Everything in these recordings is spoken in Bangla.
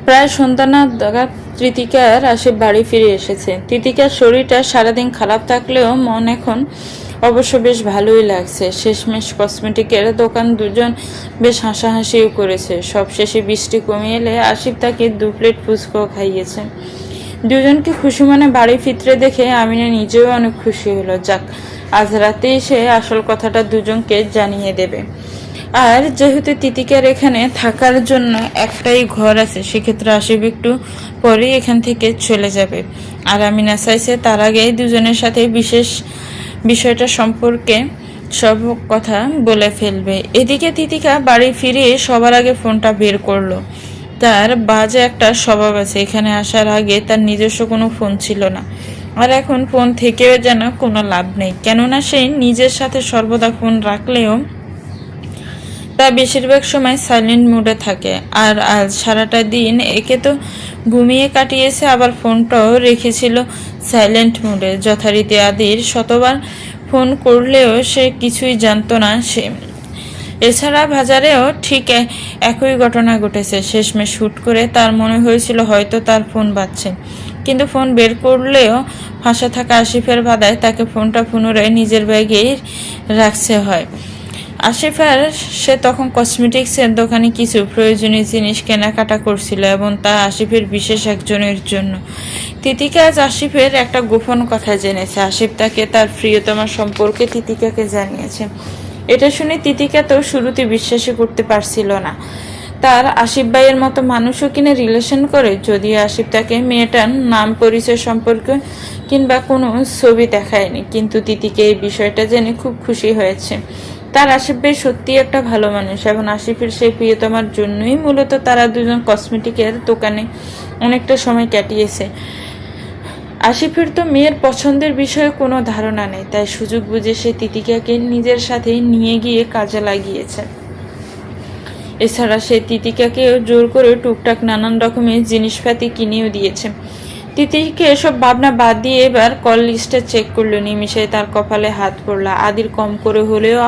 প্রায় সন্ধ্যা নাগাদ তৃতিকার আসিফ বাড়ি ফিরে এসেছে। তৃতিকার শরীরটা সারাদিন খারাপ থাকলেও মন এখন অবশ্য বেশ ভালোই লাগছে। শেষমেশ কসমেটিকের দোকান দুজন বেশ হাসাহাসিও করেছে। সবশেষে বৃষ্টি কমে এলে আসিফ তাকে 2 প্লেট ফুচকাও খাইয়েছে। দুজনকে খুশি মনে বাড়ি ফিরতে দেখে আমিনা নিজেও অনেক খুশি হলো। যাক, আজ রাতেই সে আসল কথাটা দুজনকে জানিয়ে দেবে। আর যেহেতু তিতিকার এখানে থাকার জন্য একটাই ঘর আছে, সেক্ষেত্রে আসিফ একটু পরেই এখান থেকে চলে যাবে। আর আমিনা চাইছে তার আগেই দুজনের সাথে বিশেষ বিষয়টা সম্পর্কে সব কথা বলে ফেলবে। এদিকে তিতিকা বাড়ি ফিরে সবার আগে ফোনটা বের করলো। তার বাজে একটা স্বভাব আছে, এখানে আসার আগে তার নিজস্ব কোনো ফোন ছিল না, আর এখন ফোন থেকেও যেন কোনো লাভ নেই। কেননা সে নিজের সাথে সর্বদা ফোন রাখলেও তা বেশিরভাগ সময় সাইলেন্ট মোডে থাকে। আর আজ সারাটা দিন একে তো ঘুমিয়ে কাটিয়েছে, আবার ফোনটাও রেখেছিল সাইলেন্ট মোডে। যথারীতি আদির শতবার ফোন করলেও সে কিছুই জানতো না। সে এছাড়া বাজারেও ঠিক একই ঘটনা ঘটেছে। শেষমেশ হুট করে তার মনে হয়েছিল হয়তো তার ফোন বাজছে, কিন্তু ফোন বের করলেও ফাঁসা থাকা আসিফের বাধায় তাকে ফোনটা পুনরায় নিজের ব্যাগেই রাখতে হয়। আসিফের সে তখন কসমেটিক্সের দোকানে কিছু প্রয়োজনীয় জিনিস কেনাকাটা করছিল, এবং তা আসিফের বিশেষ একজনের জন্য। তিতিকা আজ আসিফের একটা গোপন কথা জেনেছে। আসিফ তাকে তার প্রিয়তমা সম্পর্কে তিতিকাকে জানিয়েছে। এটা শুনে তিতিকা তো শুরুতে বিশ্বাসই করতে পারছিল না। তার আসিফ ভাইয়ের মতো মানুষও কিনা রিলেশন করে, যদিও আসিফ তাকে মেয়েটার নাম পরিচয় সম্পর্কে কিংবা কোনো ছবি দেখায়নি, কিন্তু তিতিকে এই বিষয়টা জেনে খুব খুশি হয়েছে। তার আসিফ ভাই সত্যি একটা ভালো মানুষ, এবং আসিফের সেই প্রিয়তমার জন্যই মূলত তারা দুজন কসমেটিকের দোকানে অনেকটা সময় কাটিয়েছে। আসিফের তো মেয়ের পছন্দের বিষয়ে কোনো ধারণা নেই, তাই সুযোগ বুঝে সে তিতিকাকে নিজের সাথে নিয়ে গিয়ে কাজে লাগিয়েছে। এছাড়া সে তিতিকাকেও জোর করে টুকটাক নানান রকমের জিনিসপাতি কিনেও দিয়েছে। তিতিকে এসব ভাবনা বাদ দিয়ে এবার কল লিস্টটা চেক করলো। নিমিষে তার কপালে হাত পড়ল। আদির কম করে হলেও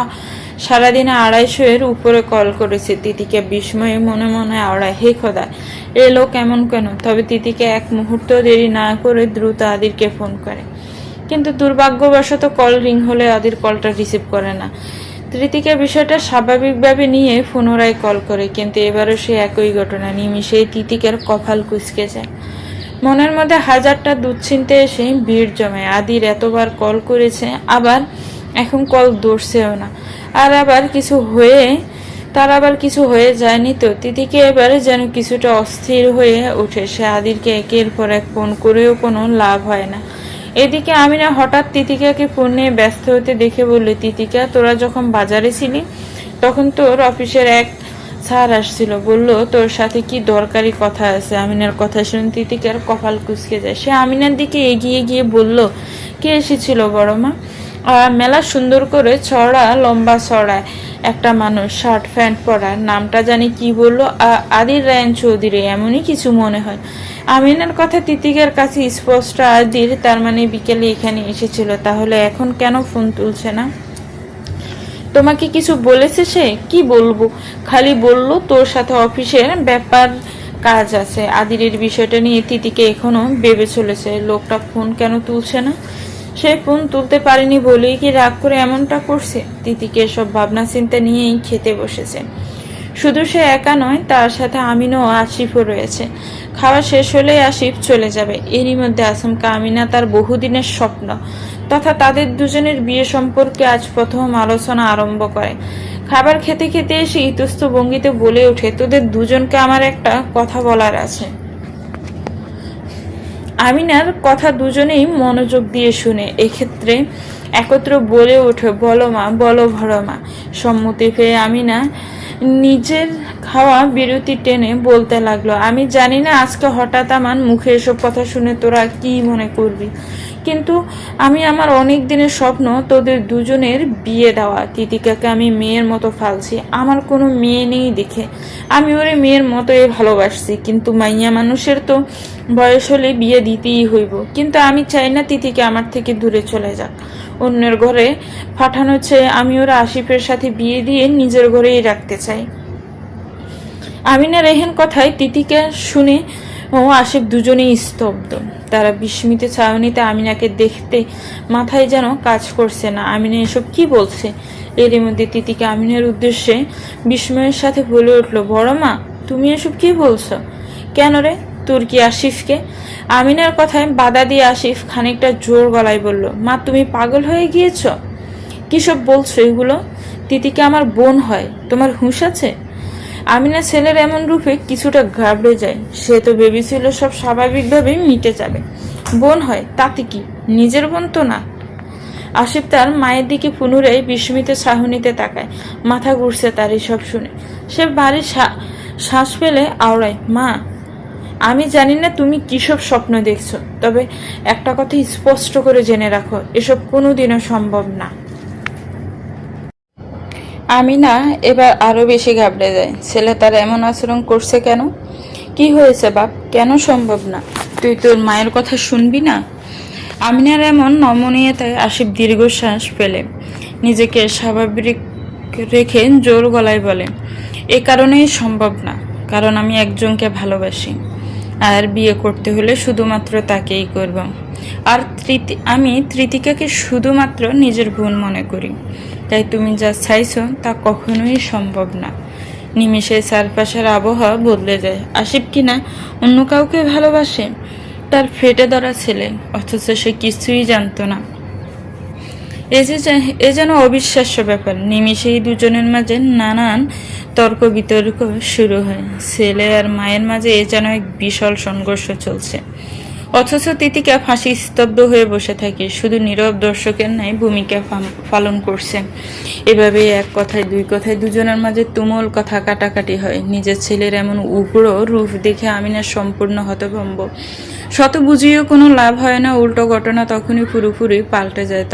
সারাদিনে 250-এর উপরে কল করেছে। তিতিকে বিস্ময়ে মনে মনে আওড়ায়, হে খোদা, এ লোক এমন কেন? তবে তিতিকে এক মুহূর্ত দেরি না করে দ্রুত আদিরকে ফোন করে, কিন্তু দুর্ভাগ্যবশত কল রিং হলে আদির কলটা রিসিভ করে না। তিতিকা বিষয়টা স্বাভাবিকভাবে নিয়ে পুনরায় কল করে, কিন্তু এবারও সে একই ঘটনা। নিমিষেই তিতিকার কপাল কুঁচকে যায়। মনের মধ্যে হাজারটা দুশ্চিন্তে এসে ভিড় জমে। আদির এতবার কল করেছে, আবার এখন কল ধরছেও না। আর আবার কিছু হয়ে যায়নি তো? তিতিকে এবারে যেন কিছুটা অস্থির হয়ে ওঠে। সে আদিরকে একের পর এক ফোন করেও কোনো লাভ হয় না। এদিকে আমিনা হঠাৎ তিতিকাকে ফোন নিয়ে ব্যস্ত হতে দেখে বলল, তিতিকা, তোরা যখন বাজারে ছিলি তখন তোর অফিসের এক স্যার আসছিল, বলল তোর সাথে কি দরকারি কথা আছে। আমিনার কথা শুনে তিতিকার কপাল কুঁচকে যায়। সে আমিনার দিকে এগিয়ে গিয়ে বলল, কে এসেছিল বড় মা? মেলা সুন্দর করে লম্বা চড়ায় একটা মানুষ, শার্ট প্যান্ট পরা, নামটা জানি কি বললো, আদির রায়ন চৌধুরী, এমনই কিছু মনে হয়। আমিনার কথা তিতিকার কাছে স্পষ্ট। আদির তার মানে বিকেলে এখানে এসেছিল, তাহলে এখন কেন ফোন তুলছে না? তোমাকে কিছু বলেছে সে? কি বলবো, খালি বললো তোর সাথে অফিসের ব্যাপার কাজ আছে। আদিরের বিষয়টা নিয়ে তিতিকে এখনো ভেবে চলেছে, লোকটা ফোন কেন তুলছে না? সে ফোন তুলতে পারেনি বলেই কি রাগ করে এমনটা করছে? তিতিকে সব ভাবনা চিন্তা নিয়েই খেতে বসেছে। শুধু সে একা নয়, তার সাথে আমিনও আসিফও রয়েছে। খাওয়া শেষ হলে আসিফ চলে যাবে। এরই মধ্যে আচমকা আমিনা তার বহুদিনের স্বপ্ন তথা তাদের দুজনের বিয়ে সম্পর্কে আজ প্রথম আলোচনা আরম্ভ করে। খাবার খেতে খেতে এসে ইতস্ত ভঙ্গিতে বলে ওঠে, তোদের দুজনকে আমার একটা কথা বলার আছে। আমিনার কথা দুজনেই মনোযোগ দিয়ে শুনে এক্ষেত্রে একত্র বলে ওঠে, বলো মা, বলো ভরো মা। সম্মতি পেয়ে আমিনা নিজের খাওয়া বিরতি টেনে বলতে লাগলো, আমি জানি না আজকে হঠাৎ আমার মুখে এসব কথা শুনে তোরা কি মনে করবি, কিন্তু আমি আমার অনেক দিনের স্বপ্ন তোদের দুজনের বিয়ে দেওয়া। তিতিকাকে আমি মেয়ের মতো ফালছি, আমার কোনো মেয়ে নেই দেখে আমি ওরে মেয়ের মতোই ভালোবাসছি, কিন্তু মাইয়া মানুষের তো বয়স হলে বিয়ে দিতেই হইব। কিন্তু আমি চাই না তিতিকে আমার থেকে দূরে চলে যাক, অন্যের ঘরে পাঠানো চেয়ে আমি ওরা আসিফের সাথে বিয়ে দিয়ে নিজের ঘরেই রাখতে চাই। আমিনা রেহেন কথায় তিতিকা শুনে ও আসিফ দুজনেই স্তব্ধ। তারা বিস্মিত চাহনিতে আমিনাকে দেখতে মাথায় যেন কাজ করছে না। আমিনা এসব কি বলছে? এরই মধ্যে তিতিকা আমিনার উদ্দেশ্যে বিস্ময়ের সাথে বলে উঠল, বড় মা, তুমি এসব কি বলছো? কেন রে, তোর কি আসিফকে? আমিনার কথায় বাধা দিয়ে আসিফ খানিকটা জোর গলায় বলল, মা, তুমি পাগল হয়ে গিয়েছ? কিসব বলছো এগুলো? তিতিকা আমার বোন হয়, তোমার হুঁশ আছে? আমিনা ছেলের এমন রূপে কিছুটা ঘাবড়ে যায়। সে তো ভেবেছিল সব স্বাভাবিকভাবে মিটে যাবে। বোন হয় তাতে কি, নিজের বোন তো না। আসিফ তার মায়ের দিকে পুনরায় বিস্মিত চাহনিতে তাকায়। মাথা ঘুরছে তার এসব শুনে। সে ভারী শ্বাস ফেলে আওড়ায়, মা, আমি জানি না তুমি কিসব স্বপ্ন দেখছো, তবে একটা কথা স্পষ্ট করে জেনে রাখো, এসব কোনোদিনও সম্ভব না। আমিনা এবার আরো বেশি ঘাবড়ে যায়। ছেলে তার এমন আচরণ করছে কেন? কি হয়েছে বাপ, কেন সম্ভব না? তুই তোর মায়ের কথা শুনবি না? আমিনার এমন নমনীয়তায় আসিফ দীর্ঘশ্বাস ফেলে নিজেকে স্বাভাবিক রেখে জোর গলায় বলে, এ কারণেই সম্ভব না, কারণ আমি একজনকে ভালোবাসি, আর বিয়ে করতে হলে শুধুমাত্র তাকেই করব। আর আমি তৃতিকাকে শুধুমাত্র নিজের বোন মনে করি। তাই তুমি যা চাইছো তা কখনোই সম্ভব না। নিমিষে চারপাশের আবহাওয়া বদলে যায়। আসিফ কিনা অন্য কাউকে ভালোবাসে, তার ফেটে ধরা ছেলে, অথচ সে কিছুই জানতো না। এ যেন অবিশ্বাস্য ব্যাপার। নিমিষেই দুজনের মাঝে নানান তর্ক বিতর্ক শুরু হয়। ছেলে আর মায়ের মাঝে এ যেন এক বিশাল সংঘর্ষ চলছে। অথচ তিতিকা ফাঁসি স্তব্ধ হয়ে বসে থাকে, শুধু নীরব দর্শকের ন্যায় ভূমিকা পালন করছে। এভাবে এক কথায় দুই কথায় দুজনের মাঝে তুমুল কথা কাটাকাটি হয়। নিজের ছেলের এমন উগ্র রূপ দেখে আমিনা সম্পূর্ণ হতভম্ব। শত বুঝিয়েও কোনো লাভ হয় না, উল্টো ঘটনা তখনই পুরোপুরি পাল্টে যায়।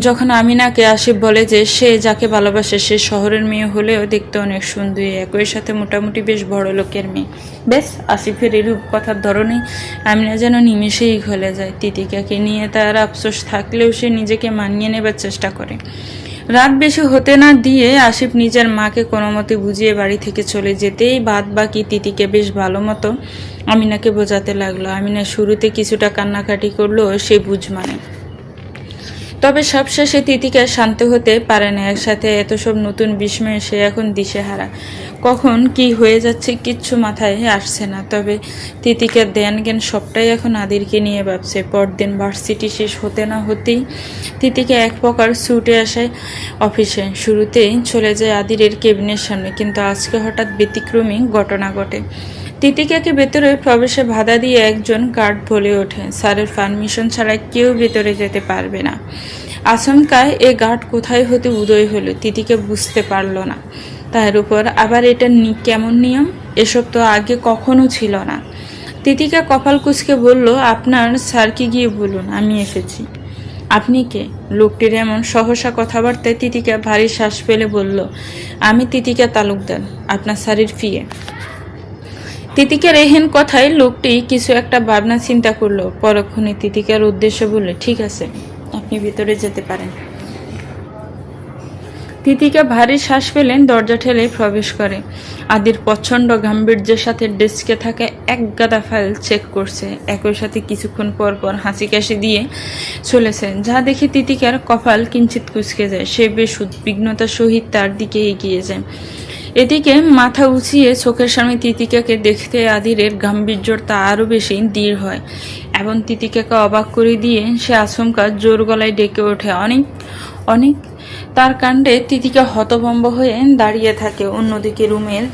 যখন আমিনাকে আসিফ বলে যে সে যাকে ভালোবাসে সে শহরের মেয়ে হলেও দেখতে অনেক সুন্দরী, একই সাথে মোটামুটি বেশ বড় লোকের মেয়ে। বেশ, আসিফের এরূপ কথার ধরনেই আমিনা যেন নিমেষেই গলে যায়। তিতিকাকে নিয়ে তার আফসোস থাকলেও সে নিজেকে মানিয়ে নেবার চেষ্টা করে। রাত বেশি হতে না দিয়ে আসিফ নিজের মাকে কোনো মতে বুঝিয়ে বাড়ি থেকে চলে যেতেই বাদ বাকি তিতিকে বেশ ভালো মতো আমিনাকে বোঝাতে লাগলো। আমিনা শুরুতে কিছুটা কান্নাকাটি করলেও সে বুঝ মানে। তবে সবশেষে তিতিকা শান্ত হতে পারে না। একসাথে এত সব নতুন বিস্ময়ে সে এখন দিশেহারা। কখন কি হয়ে যাচ্ছে কিচ্ছু মাথায় আসছে না। তবে তিতিকার ধ্যান জ্ঞান সবটাই এখন আদিরকে নিয়ে ভাবছে। পরদিন ভার্সিটি শেষ হতে না হতেই তিতিকা এক প্রকার ছুটে আসে অফিসে। শুরুতেই চলে যায় আদিরের কেবিনের সামনে, কিন্তু আজকে হঠাৎ ব্যতিক্রমী ঘটনা ঘটে। তিতিকাকে ভেতরে প্রবেশে বাধা দিয়ে একজন গার্ড বলে ওঠে, স্যারের পারমিশন ছাড়া কেউ ভেতরে যেতে পারবে না। আচমকায় এ গার্ড কোথায় হতে উদয় হলো তিতিকা বুঝতে পারল না। তার উপর আবার এটা কেমন নিয়ম? এসব তো আগে কখনো ছিল না। তিতিকা কপাল কুঁচকে বলল, আপনার স্যারকে গিয়ে বলুন আমি এসেছি। আপনি কে? লোকটির এমন সহসা কথাবার্তায় তিতিকা ভারী শ্বাস ফেলে বলল, আমি তিতিকা তালুকদার, আপনার স্যারের ফিয়ে। তিতিকার এহেন কথায় লোকটি কিছু একটা ভাবনা চিন্তা করলো। পরক্ষণে তিতিকার উদ্দেশ্যে বলল, ঠিক আছে, আপনি ভিতরে যেতে পারেন। তিতিকা ভারী শ্বাস ফেলেন দরজা ঠেলে প্রবেশ করে। আদির প্রচণ্ড গাম্ভীর্যের সাথে ডেস্কে থাকা এক গাদা ফাইল চেক করছে, একই সাথে কিছুক্ষণ পর পর হাসি কাশি দিয়ে চলেছে, যা দেখে তিতিকার কপাল কিঞ্চিত কুঁচকে যায়। সে বেশ উদ্বিগ্নতার সহিত তার দিকে এগিয়ে যায়। এদিকে মাথা উঁচিয়ে চোখের সামনে তিতিকাকে দেখতে আদিরের গাম্ভীর্যতা আরও বেশি দৃঢ় হয় এবং তিতিকাকে অবাক করে দিয়ে সে আচমকা জোর গলায় ডেকে ওঠে, অনেক অনেক। তার কাণ্ডে তিতিকা হতভম্ব হয়ে দাঁড়িয়ে থাকে। অন্যদিকে রুমের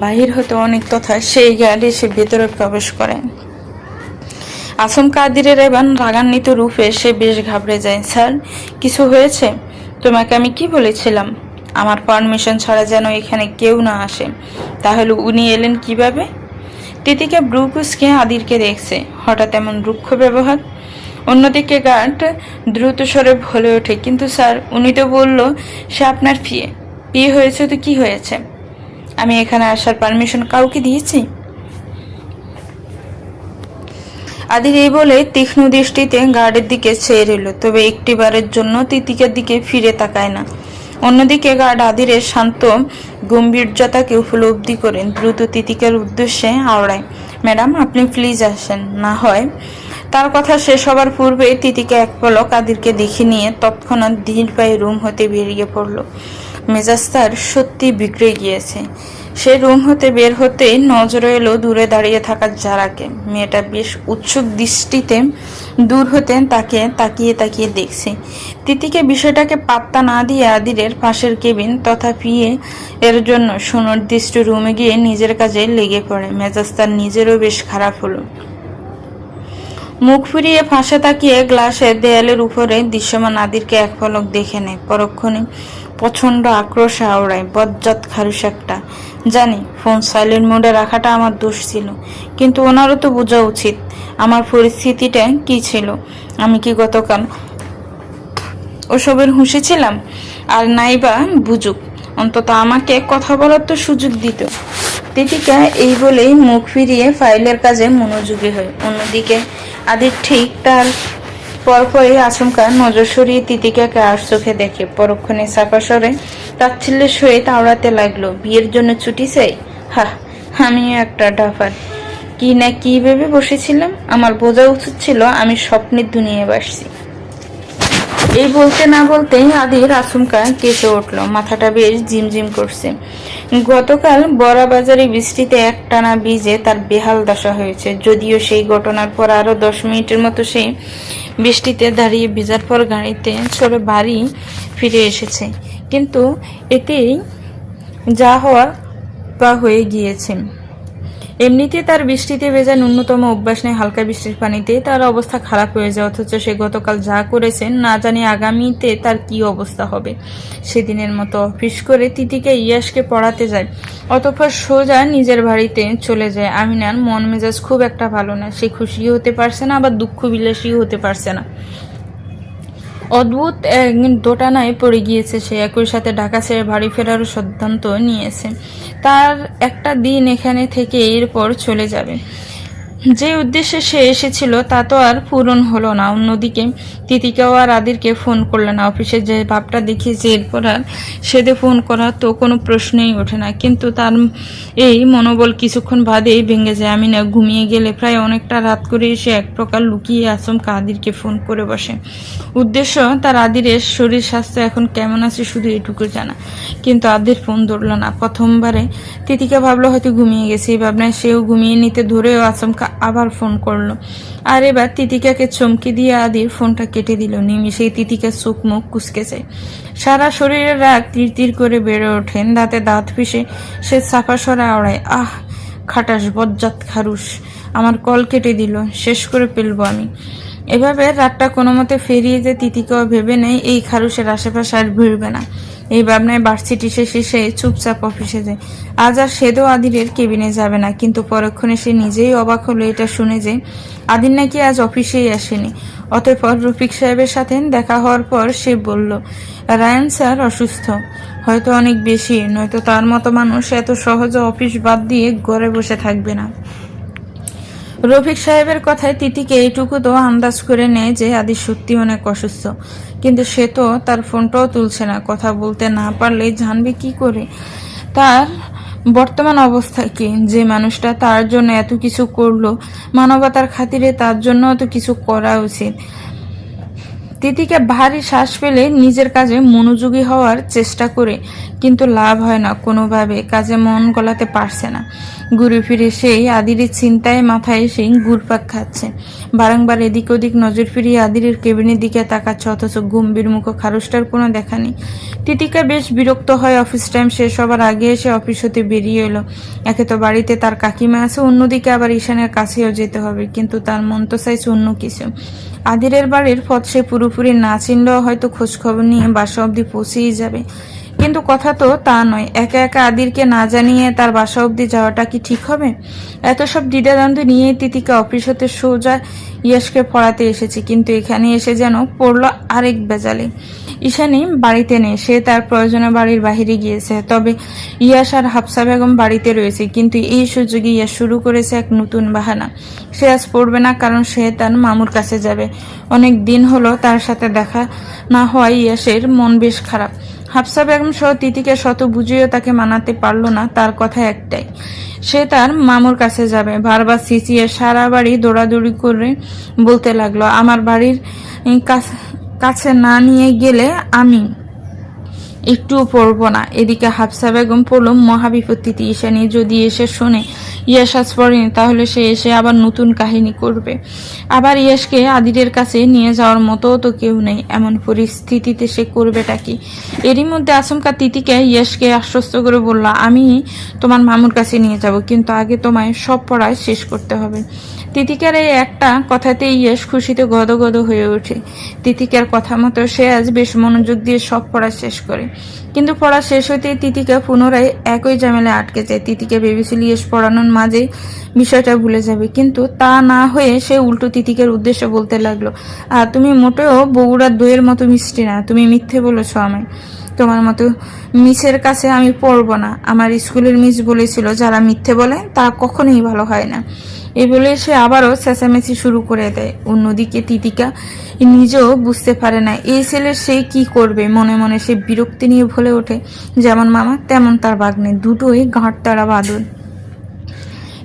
বাহির হতে অনেক তথা সেই গাড়ি সে ভেতরে প্রবেশ করে। আচমকা আদিরের এবার রাগান্বিত রূপে সে বেশ ঘাবড়ে যায়। স্যার, কিছু হয়েছে? তোমাকে আমি কি বলেছিলাম আমার পারমিশন ছাড়া যেন এখানে কেউ না আসে? তাহলে উনি এলেন কিভাবে? তিতিকা ব্রু কুঁচকে আদিরকে দেখছে। হঠাৎ এমন রুক্ষ ব্যবহার। অন্যদিকে গার্ড দ্রুত স্বরে বলে ওঠে, কিন্তু স্যার, উনি তো বলল সে আপনার বিয়ে হয়েছে তো কি হয়েছে? আমি এখানে আসার পারমিশন কাউকে দিয়েছি? আদির এই বলে তীক্ষ্ণ দৃষ্টিতে গার্ডের দিকে চেয়ে রইল, তবে একটিবারের জন্য তিতিকার দিকে ফিরে তাকায় না। অন্যদিকে গার্ড আদিরের শান্ত গম্ভীর্যতাকে উপলব্ধি করে দ্রুত তিতিকার উদ্দেশ্যে আওড়ায়, ম্যাডাম আপনি প্লিজ আসেন। না হয় তার কথা শেষ হবার পূর্বে তিতিকা এক পলক আদিরকে দেখে নিয়ে তৎক্ষণাৎ ধীর পায়ে রুম হতে বেরিয়ে পড়ল। মেজাজ তার সত্যি বিগড়ে গিয়েছে। সে রুম হতে বের হতেই নজরে এলো দূরে দাঁড়িয়ে থাকা যারাকে। মেয়েটা বেশ উৎসুক দৃষ্টিতে দূর হতে তাকে তাকিয়ে দেখছে। তিতিকে বিষয়টাকে পাত্তা না দিয়ে আদিরের পাশের কেবিন তথা পিয়ে এর জন্য সুনির্দিষ্ট রুমে গিয়ে নিজের কাজে লেগে পড়ে। মেজাজ তার নিজেরও বেশ খারাপ হলো। মুখ ফিরিয়ে ফাঁসে তাকিয়ে গ্লাসের দেয়ালের উপরে দৃশ্যমান আদিরকে এক পলক দেখে নেয়। পরক্ষণে প্রচন্ড আক্রোশ আওড়ায়, বজ্জাত খারুস একটা। জানি ফোন সাইলেন্ট মোডে রাখাটা আমার দোষ ছিল, কিন্তু ওনারও তো বোঝা উচিত আমার পরিস্থিতিটা কি ছিল। আমি কি গতকাল ওসবের হুঁশে ছিলাম? আর নাইবা বুঝুক, অন্তত আমাকে কথা বলার তো সুযোগ দিত। তিতিকা এই বলেই মুখ ফিরিয়ে ফাইলের কাজে মনোযোগী হয়। অন্যদিকে আদির ঠিক তার পরপরই আচমকা নজর সরিয়ে তিতিকাকে আর চোখে দেখে। পরক্ষণে চাপা স্বরে তাচ্ছিল্যের সহিত আওড়াতে লাগলো, বিয়ের জন্য ছুটি চাই? হা, আমিও একটা ডাফার। কি না কি ভেবে বসেছিলাম? আমার বোঝা উচিত ছিল আমি স্বপ্নের দুনিয়ায় বাসছি। এই বলতে না বলতেই আদির আচমকা কেঁপে উঠল, মাথাটা বেশ ঝিমঝিম করছে। গতকাল বড়া বাজারে বৃষ্টিতে একটানা ভিজে তার বেহাল দশা হয়েছে। যদিও সেই ঘটনার পর আরো 10 মিনিটের মতো সে বৃষ্টিতে দাঁড়িয়ে ভেজার পর গাড়িতে চড়ে বাড়ি ফিরে এসেছে, কিন্তু এতেই যা হওয়া তা হয়ে গিয়েছে। এমনিতে তার বৃষ্টিতে ভেজা ন্যূনতম অভ্যাস নেই। হালকা বৃষ্টির পানিতে তার অবস্থা খারাপ হয়ে যায়, অথচ সে গতকাল যা করেছেন না জানি আগামীতে তার কি অবস্থা হবে। সেদিনের মতো অফিস করে তিতিকে ইয়াসকে পড়াতে যায়, অতঃপর সোজা নিজের বাড়িতে চলে যায়। আমিনার মন মেজাজ খুব একটা ভালো না। সে খুশিও হতে পারছে না, আবার দুঃখ বিলাসীও হতে পারছে না। অদ্ভুত এক দোটানায় পড়ে গিয়েছে সে। একই সাথে ঢাকা ছেড়ে বাড়ি ফেরারও সিদ্ধান্ত নিয়েছে। তার একটা দিন এখানে থেকে এরপর চলে যাবে। যে উদ্দেশ্যে সে এসেছিল তা তো আর পূরণ হলো না। অন্যদিকে তিতিকাও আর আদিরকে ফোন করল না। অফিসে যে ভাবটা দেখিয়েছে এরপর আর সেদে ফোন করা তো কোনো প্রশ্নই ওঠে না। কিন্তু তার এই মনোবল কিছুক্ষণ বাদেই ভেঙে যায়। আমি না ঘুমিয়ে গেলে প্রায় অনেকটা রাত করে এসে এক প্রকার লুকিয়ে আচমকা আদিরকে ফোন করে বসে। উদ্দেশ্য তার আদিরের শরীর স্বাস্থ্য এখন কেমন আছে শুধু এটুকু জানা। কিন্তু আদির ফোন ধরল না। প্রথমবারে তিতিকা ভাবলো হয়তো ঘুমিয়ে গেছে। এই ভাবনায় সেও ঘুমিয়ে নিতে ধরেও আচমকা আবার ফোন করলো। আর এবার তিতিকাকে চমকে দিয়ে আদির ফোনটা কেটে দিল। নিমিষেই তিতিকার চোখ মুখ কুঁচকে যায়, সারা শরীরের রাগ তীর তীর করে বেড়ে ওঠেন। দাঁতে দাঁত পিষে সে চাপা সরা আওড়ায়, আহ খাটাস, বজ্জাত খারুস, আমার কল কেটে দিল, শেষ করে ফেলবো আমি। এভাবে রাতটা কোনো মতে ফেরিয়ে যে তিতিকাও ভেবে নেয় এই খারুসের আশেপাশে আর ভিড়বে না। এই ভাবনায় ভার্সিটি শেষে সে চুপচাপ অফিসে যায়। আজ আর সেদও আদিরের কেবিনে যাবে না। কিন্তু পরক্ষণে সে নিজেই অবাক হলো এটা শুনে যে আদির নাকি আজ অফিসেই আসেনি। অতঃপর রফিক সাহেবের সাথে দেখা হওয়ার পর সে বলল, রায়ান স্যার অসুস্থ, হয়তো অনেক বেশি, নয়তো তার মতো মানুষ এত সহজে অফিস বাদ দিয়ে ঘরে বসে থাকবে না। রফিক সাহেবের কথায় তিতিকে এইটুকু তো আন্দাজ করে নেয় যে আদি সত্যি অনেক অসুস্থ, কিন্তু সে তো তার ফোনটাও তুলছে না। কথা বলতে না পারলে জানবে কি করে তার বর্তমান অবস্থা কি? যে মানুষটা তার জন্য এত কিছু করলো, মানবতার খাতিরে তার জন্য তো কিছু করা উচিত। তিতিকে ভারী শ্বাস ফেলে নিজের কাজে মনোযোগী হওয়ার চেষ্টা করে, কিন্তু লাভ হয় না। কোনোভাবে কাজে মন গলাতে পারছে না। ঘুরে ফিরে সেই আদিরের চিন্তায় মাথায় সেই ঘুরপাক খাচ্ছে। বারংবার এদিক ওদিক নজর ফিরিয়ে আদিরের কেবিনের দিকে তাকাচ্ছে, অথচ গম্ভীর মুখ খারুসটার কোনো দেখা নেই। তিতিকা বেশ বিরক্ত হয়। অফিস টাইম শেষ হবার আগে এসে অফিস হতে বেরিয়ে এলো। একে তো বাড়িতে তার কাকিমা আছে, অন্যদিকে আবার ঈশানের কাছেও যেতে হবে, কিন্তু তার মন তো চাইছে অন্য কিছু। আদিরের বাড়ির পথ সে পুরোপুরি না চিনলেও হয়তো খোঁজখবর নিয়ে বাসা অবধি পৌঁছেই যাবে, কিন্তু কথা তো তা নয়। একা একা আদিরকে না জানিয়ে তার বাসা অবধি যাওয়াটা কি ঠিক হবে? এত সব দ্বিধাদ্বন্দ্ব নিয়ে তিতিকা অফিস হতে সোজা ইয়াসকে পড়াতে এসেছে, কিন্তু এখানে এসে যেন পড়লো আরেক বেজালে। ঈশানী বাড়িতে নেই, সে তার প্রয়োজনে বাড়ির বাহিরে গিয়েছে। তবে ইয়াস আর হাফসা বেগম বাড়িতে রয়েছে, কিন্তু এই সুযোগে ইয়াস শুরু করেছে এক নতুন বাহানা। সে আজ পড়বে না, কারণ সে তার মামুর কাছে যাবে। অনেক দিন হলো তার সাথে দেখা না হওয়ায় ইয়াসের মন বেশ খারাপ। হাফসা বেগম সহ তিতিকে শত বুঝিয়েও তাকে মানাতে পারল না। তার কথা একটাই, সে তার মামুর কাছে যাবে। বারবার সিঁচিয়ে সারা বাড়ি দৌড়াদৌড়ি করে বলতে লাগলো, আমার বাড়ির কাছে না নিয়ে গেলে আমি একটুও পড়বো না। এদিকে হাফসা বেগম পড়ল মহাবিপত্তিতে। ঈশানী যদি এসে শোনে ইয়াস আজ পড়েনি, তাহলে সে এসে আবার নতুন কাহিনী করবে। আবার ইয়াসকে আদিরের কাছে নিয়ে যাওয়ার মতো তো কেউ নেই। এমন পরিস্থিতিতে সে করবেটা কি? এরই মধ্যে আচমকা তিতিকে ইয়াসকে আশ্বস্ত করে বলল, আমি তোমার মামুর কাছে নিয়ে যাব, কিন্তু আগে তোমায় সব পড়ায় শেষ করতে হবে। তিতিকার এই একটা কথাতে ইয়াস খুশিতে গদগদ হয়ে ওঠে। তিতিকার কথা মতো সে আজ বেশ মনোযোগ দিয়ে সব পড়া শেষ করে। কিন্তু পড়া শেষ হইতে তিতিকা পুনরায় একই ঝামেলায় আটকে যায়। তিতিকা ভেবেছিল ইয়াস পড়ানোর মাঝে বিষয়টা ভুলে যাবে, কিন্তু তা না হয়ে সে উল্টো তিতিকার উদ্দেশ্যে বলতে লাগলো, আর তুমি মোটেও বগুড়ার দইয়ের মতো মিষ্টি না। তুমি মিথ্যে বলেছ আমায়। তোমার মতো মিসের কাছে আমি পড়বো না। আমার স্কুলের মিস বলেছিল, যারা মিথ্যে বলে তারা কখনোই ভালো হয় না। এই বলে সে আবারও চেঁচামেচি শুরু করে দেয়। অন্যদিকে তিতিকা নিজেও বুঝতে পারে না এই ছেলের সে কি করবে। মনে মনে সে বিরক্তি নিয়ে বলে ওঠে, যেমন মামা তেমন তার ভাগ্নে, দুটোই ঘাটতারা বাদল।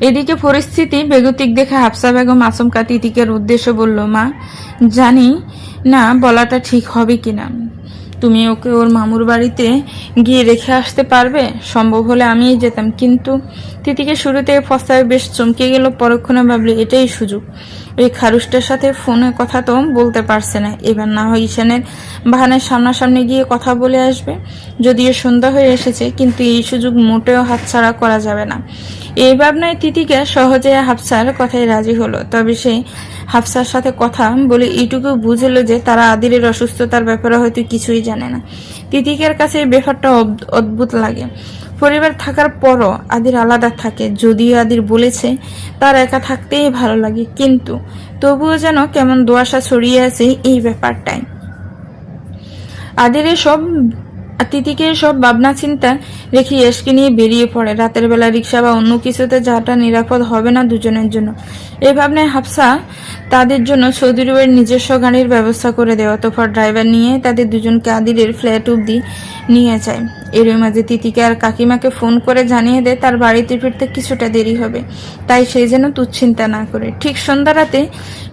এদিকে পরিস্থিতি বেগতিক দেখে হাফসা বেগম আচমকা তিতিকার উদ্দেশ্যে বলল, মা, জানি না বলাটা ঠিক হবে কিনা, তুমি ওকে ওর মামুর বাড়িতে গিয়ে রেখে আসতে পারবে? সম্ভব হলে আমিই যেতাম। কিন্তু তিতিকে শুরু থেকে প্রস্তাবে বেশ চমকে গেল। পরক্ষণে ভাবলে এটাই সুযোগ। ওই খারুসটার সাথে ফোনে কথা তো বলতে পারছে না, এবার না হয় ঈশানের বাহানের সামনাসামনি গিয়ে কথা বলে আসবে। যদিও সন্ধ্যা হয়ে এসেছে, কিন্তু এই সুযোগ মোটেও হাতছাড়া করা যাবে না। এই ভাবনায় তিতিকা সহজে হাফসার কথায় রাজি হলো। তবে সে হাফসার সাথে কথা বলে এইটুকু বুঝলো যে তারা আদিরের অসুস্থতার ব্যাপারে হয়তো কিছুই জানে না। তিতিকার কাছে এই ব্যাপারটা অদ্ভুত লাগে। পরিবার থাকার পরও আদির আলাদা থাকে। যদিও আদির বলেছে তার একা থাকতেই ভালো লাগে, কিন্তু তবুও যেন কেমন দোয়াশা ছড়িয়ে আছে এই ব্যাপারটাই। আদির সব তিতিকে সব ভাবনা চিন্তা রেখে ইয়াসকে নিয়ে বেরিয়ে পড়ে। রাতের বেলা রিক্সা বা অন্য কিছুতে যাওয়াটা নিরাপদ হবে না দুজনের জন্য। এই ভাবনায় হাফসা তাদের জন্য চৌধুরী বাড়ির নিজস্ব গাড়ির ব্যবস্থা করে দেওয়া। অতঃপর ড্রাইভার নিয়ে তাদের দুজনকে আদিরের ফ্ল্যাট অব্দি নিয়ে যায়। এরই মাঝে তিতিকে আর কাকিমাকে ফোন করে জানিয়ে দেয় তার বাড়িতে ফিরতে কিছুটা দেরি হবে, তাই সে যেন দুশ্চিন্তা না করে। ঠিক সন্ধ্যা রাতে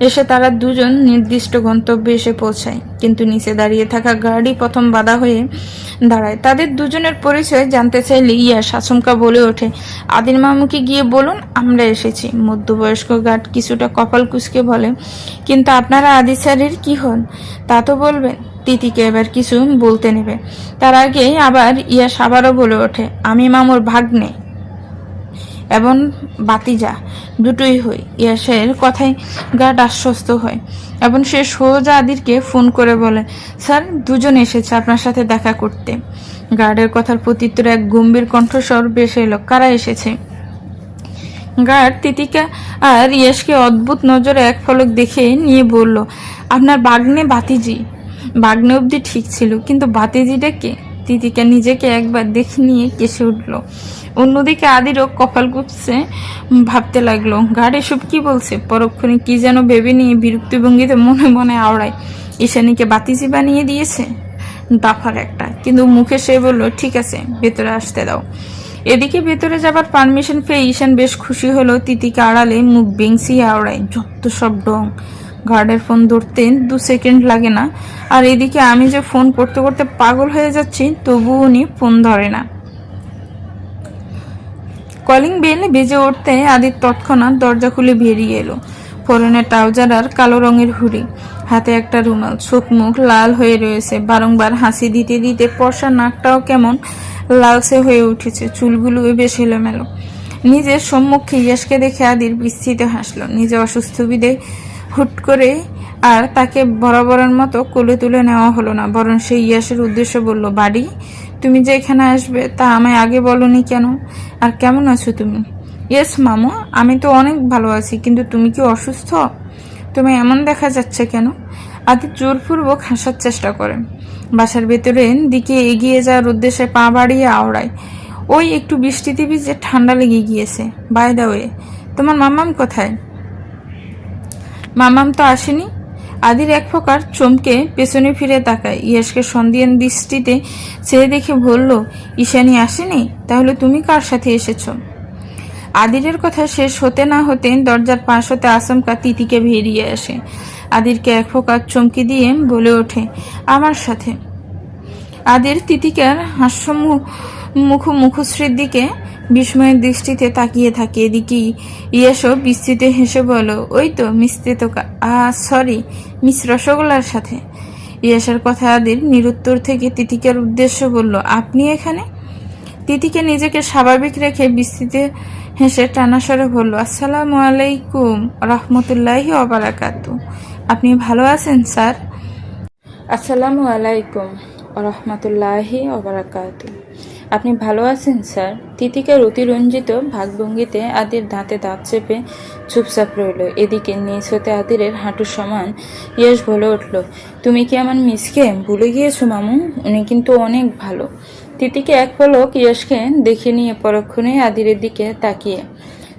এসে তারা দুজন নির্দিষ্ট গন্তব্যে এসে পৌঁছায়, কিন্তু নিচে দাঁড়িয়ে থাকা গাড়ি প্রথম বাধা হয়ে দাঁড়ায়। তাদের দুজনের পরিচয় জানতে চাইলে ইয়াস আচমকা বলে ওঠে, আদির মামুকে গিয়ে বলুন আমরা এসেছি। মধ্যবয়স্ক গার্ড কিছুটা কপাল কুঁচকে বলে, কিন্তু আপনারা আদি স্যারের কি হন তা তো বলবেন। তিতিকে এবার কিছু বলতে নেবে, তার আগে আবার ইয়াস আবারও বলে ওঠে, আমি মামুর ভাগ্নে এবং বাতিজা দুটোই হই। ইয়াসের কথায় গার্ড আশ্বস্ত হয় এবং সে সোজা আদিরকে ফোন করে বলে, স্যার দুজন এসেছে আপনার সাথে দেখা করতে। গার্ডের কথার প্রত্যুত্তরে এক গম্ভীর কণ্ঠস্বর ভেসে এলো, কারা এসেছে? গার্ড তিতিকা আর ইয়াসকে অদ্ভুত নজরে এক ফলক দেখে নিয়ে বলল, আপনার বাগ্নে বাতিজি। বাগ্নে অব্দি ঠিক ছিল, কিন্তু বাতিজিটা কে? তিতিকা নিজেকে একবার দেখে নিয়ে কেসে উঠল। অন্যদিকে আদিরও কপাল কুপছে ভাবতে লাগলো, গার্ড এসব কি বলছে। পরক্ষণে কি যেন ভেবে নিয়ে বিরক্তি ভঙ্গিতে মনে মনে আওড়ায়, ঈশানীকে বাতিজি বানিয়ে দিয়েছে, দাফার একটা। কিন্তু মুখে সে বলল, ঠিক আছে ভেতরে আসতে দাও। এদিকে ভেতরে যাবার পারমিশন পেয়ে ঈশান বেশ খুশি হলো। তিতিকে আড়ালে মুখ বেংসিয়ে আওড়ায়, যত সব ডং। গার্ডের ফোন ধরতে 2 সেকেন্ড লাগে না, আর এদিকে আমি যে ফোন করতে করতে পাগল হয়ে যাচ্ছি, তবুও উনি ফোন ধরে না। কলিং বেল বেজে উঠতে আদির তৎক্ষণাৎ দরজা খুলে বেরিয়ে এলো। পরনে ট্রাউজার আর কালো রঙের হুডি, হাতে একটা রুমাল, চোখ মুখ লাল হয়ে রয়েছে। বারংবার হাসি দিতে দিতে পর্ষা নাকটাও কেমন লালচে হয়ে উঠেছে, চুলগুলো বেশ এলোমেলো। নিজের সম্মুখে ইয়াসকে দেখে আদির বিস্তৃত হাসলো। নিজে অসুস্থ বিদে হুট করে আর তাকে বরাবরের মতো কোলে তুলে নেওয়া হলো না, বরং সে ইয়াসের উদ্দেশ্যে বলল, বাড়ি তুমি যে এখানে আসবে তা আমায় আগে বলনি কেন? আর কেমন আছো তুমি? ইয়েস মামু, আমি তো অনেক ভালো আছি, কিন্তু তুমি কি অসুস্থ? তুমি এমন দেখা যাচ্ছে কেন? আদি জোরপূর্বক হাসার চেষ্টা করে। বাসার ভেতরের দিকে এগিয়ে যাওয়ার উদ্দেশ্যে পা বাড়িয়ে আওড়ায়, ওই একটু বৃষ্টিতে ভিজে ঠান্ডা লেগে গিয়েছে। বাই দা ওয়ে, তোমার মাম্মাম কোথায়? মাম্মাম তো আসেনি। আদির এক প্রকার চমকে পেছনে ফিরে তাকায়। ইয়াসকে সন্ধিয়ান দৃষ্টিতে চেয়ে দেখে বলল, ঈশানী আসেনি? তাহলে তুমি কার সাথে এসেছো? আদিরের কথা শেষ হতে না হতে দরজার পাশ হতে আচমকা তিতিকে বেরিয়ে আসে। আদিরকে এক প্রকার চমকি দিয়ে বলে ওঠে, আমার সাথে। আদির তিতিকার মুখশ্রীর দিকে বিস্ময়ের দৃষ্টিতে তাকিয়ে থাকে। এদিকে ইয়াসও বিস্তৃত হেসে বলো, ওই তো মিস তেতকা, সরি মিস রসগোল্লার সাথে। ইয়াসের কথা আদির নিরুত্তর থেকে তিতিকার উদ্দেশ্য বলল, আপনি এখানে? তিতিকে নিজেকে স্বাভাবিক রেখে বিস্তৃত হেসে টানা স্বরে বলল, আসসালামু আলাইকুম রহমতুল্লাহি ওয়া বারাকাতু। আপনি ভালো আছেন স্যার? আসসালামু আলাইকুম রহমতুল্লাহি ওয়া বারাকাতু। আপনি ভালো আছেন স্যার? তিতিকার অতিরঞ্জিত ভাগভঙ্গিতে আদির দাঁতে দাঁত চেপে চুপচাপ রইল। এদিকে নিচ হতে আদিরের হাঁটুর সমান ইয়াস বলে উঠল, তুমি কি আমার মিসকে ভুলে গিয়েছো মামু? উনি কিন্তু অনেক ভালো। তিতিকে এক পলক ইয়াসকে দেখে নিয়ে পরক্ষণে আদিরের দিকে তাকিয়ে